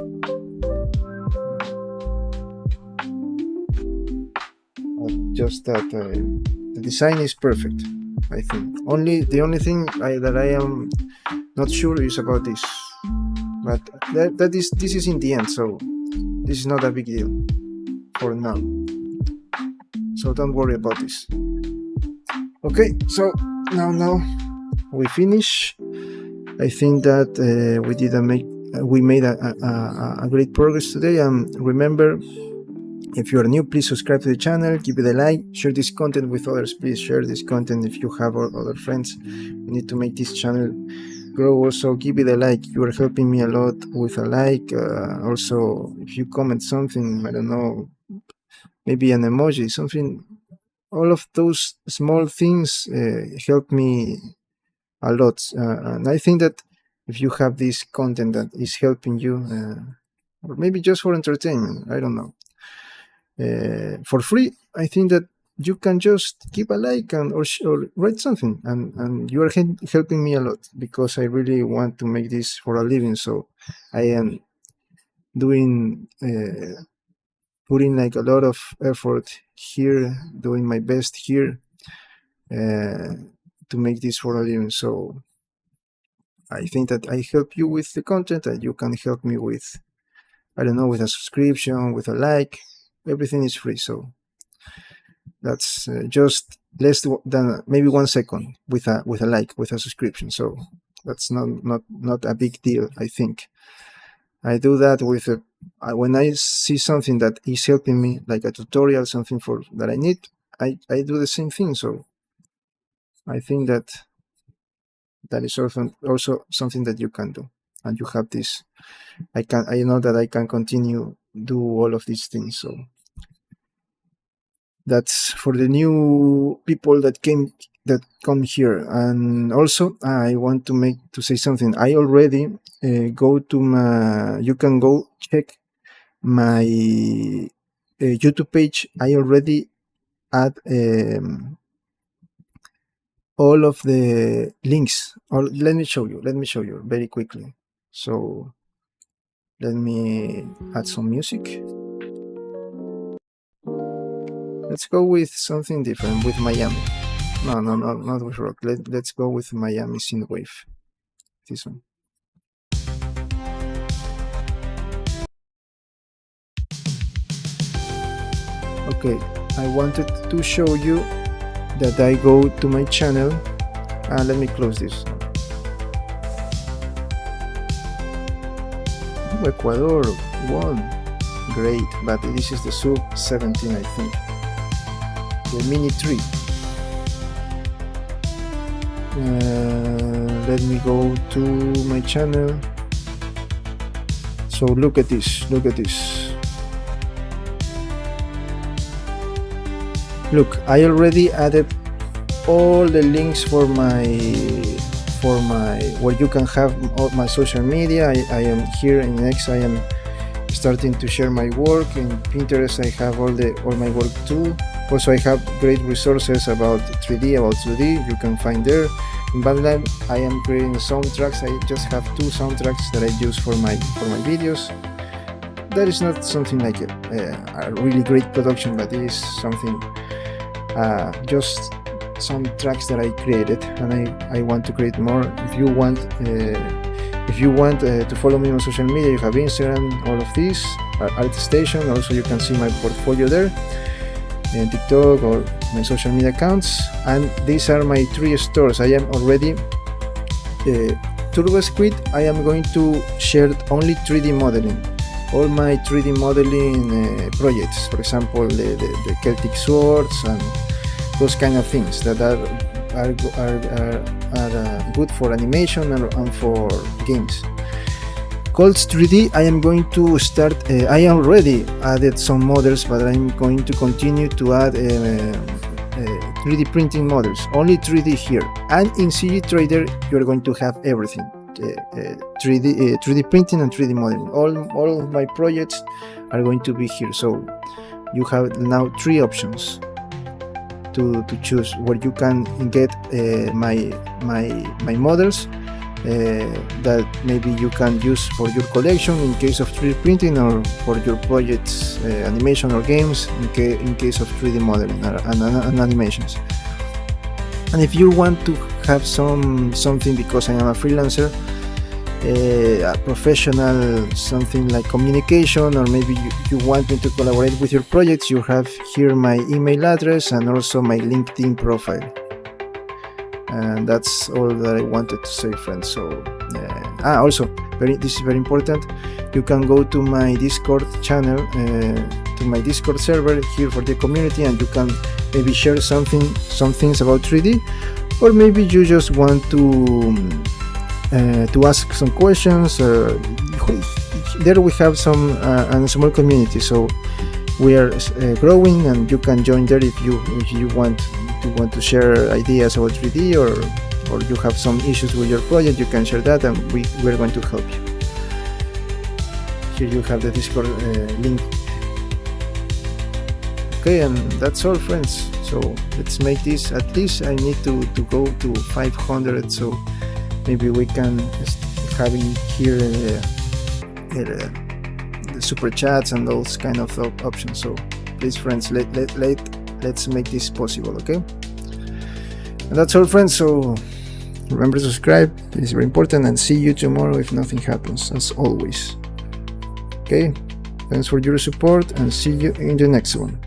Just that the design is perfect, I think. The only thing that I am not sure is about this. But this is in the end, so this is not a big deal for now. So don't worry about this. Okay, so now we finish. I think that we made a great progress today. And remember, if you are new, please subscribe to the channel, give it a like, share this content with others. Please share this content if you have other friends. We need to make this channel grow. Also, give it a like. You are helping me a lot with a like. Also, if you comment something, I don't know, maybe an emoji, something, all of those small things help me a lot. And I think that if you have this content that is helping you, or maybe just for entertainment, I don't know, for free, I think that you can just give a like or write something, and you are helping me a lot, because I really want to make this for a living. So I am doing putting like a lot of effort here, doing my best here to make this for a living. So I think that I help you with the content, and you can help me with, I don't know, with a subscription, with a like. Everything is free, so that's just less than maybe 1 second with a like, with a subscription. So that's not a big deal. I think I do that with when I see something that is helping me, like a tutorial, something that I need, I do the same thing. So I think that is also something that you can do, and you have this. I know that I can continue do all of these things. So that's for the new people that come here. And also I want to say something. I already go to you can go check my YouTube page. I already add all of the links. Let me show you very quickly. So let me add some music. Let's go with something different, with Miami. No, not with rock. Let's go with Miami synthwave. This one. Okay, I wanted to show you that I go to my channel. Let me close this. Ecuador won. Great, but this is the sub 17, I think. The mini tree. Let me go to my channel. So look at this. Look, I already added all the links for my where you can have all my social media. I am here in X. I am starting to share my work. In Pinterest I have all my work too. Also I have great resources about 3D, about 2D, you can find there. In Bandlab I am creating soundtracks. I just have 2 soundtracks that I use for my videos. That is not something like a really great production, but it is something just some tracks that I created, and I want to create more. If you want to follow me on social media, you have Instagram, all of these, ArtStation. Also you can see my portfolio there, and TikTok or my social media accounts. And these are my 3 stores. I am already TurboSquid. I am going to share only 3D modeling, all my 3D modeling projects, for example the Celtic swords and those kind of things that are good for animation and for games. Colts 3D, I am going to start, I already added some models, but I'm going to continue to add 3D printing models, only 3D here. And in CG Trader you're going to have everything, 3D printing and 3D modeling. All of my projects are going to be here, so you have now 3 options to choose, where you can get my models that maybe you can use for your collection in case of 3D printing, or for your projects, animation or games in case of 3D modeling and animations. And if you want to have something, because I am a freelancer, a professional, something like communication, or maybe you want me to collaborate with your projects, you have here my email address and also my LinkedIn profile. And that's all that I wanted to say, friends. So also this is very important, you can go to my Discord channel, to my Discord server here for the community, and you can maybe share some things about 3D, or maybe you just want to ask some questions. There we have some a small community, so we are growing, and you can join there if you want to share ideas about 3D, or you have some issues with your project. You can share that, and we're going to help you. Here you have the Discord link. Okay, and that's all, friends. So let's make this. At least I need to go to 500, so maybe we can have in here the super chats and those kind of options. So please, friends, let's make this possible. Okay, and that's all, friends. So remember to subscribe, it's very important, and see you tomorrow if nothing happens, as always. Okay, thanks for your support, and see you in the next one.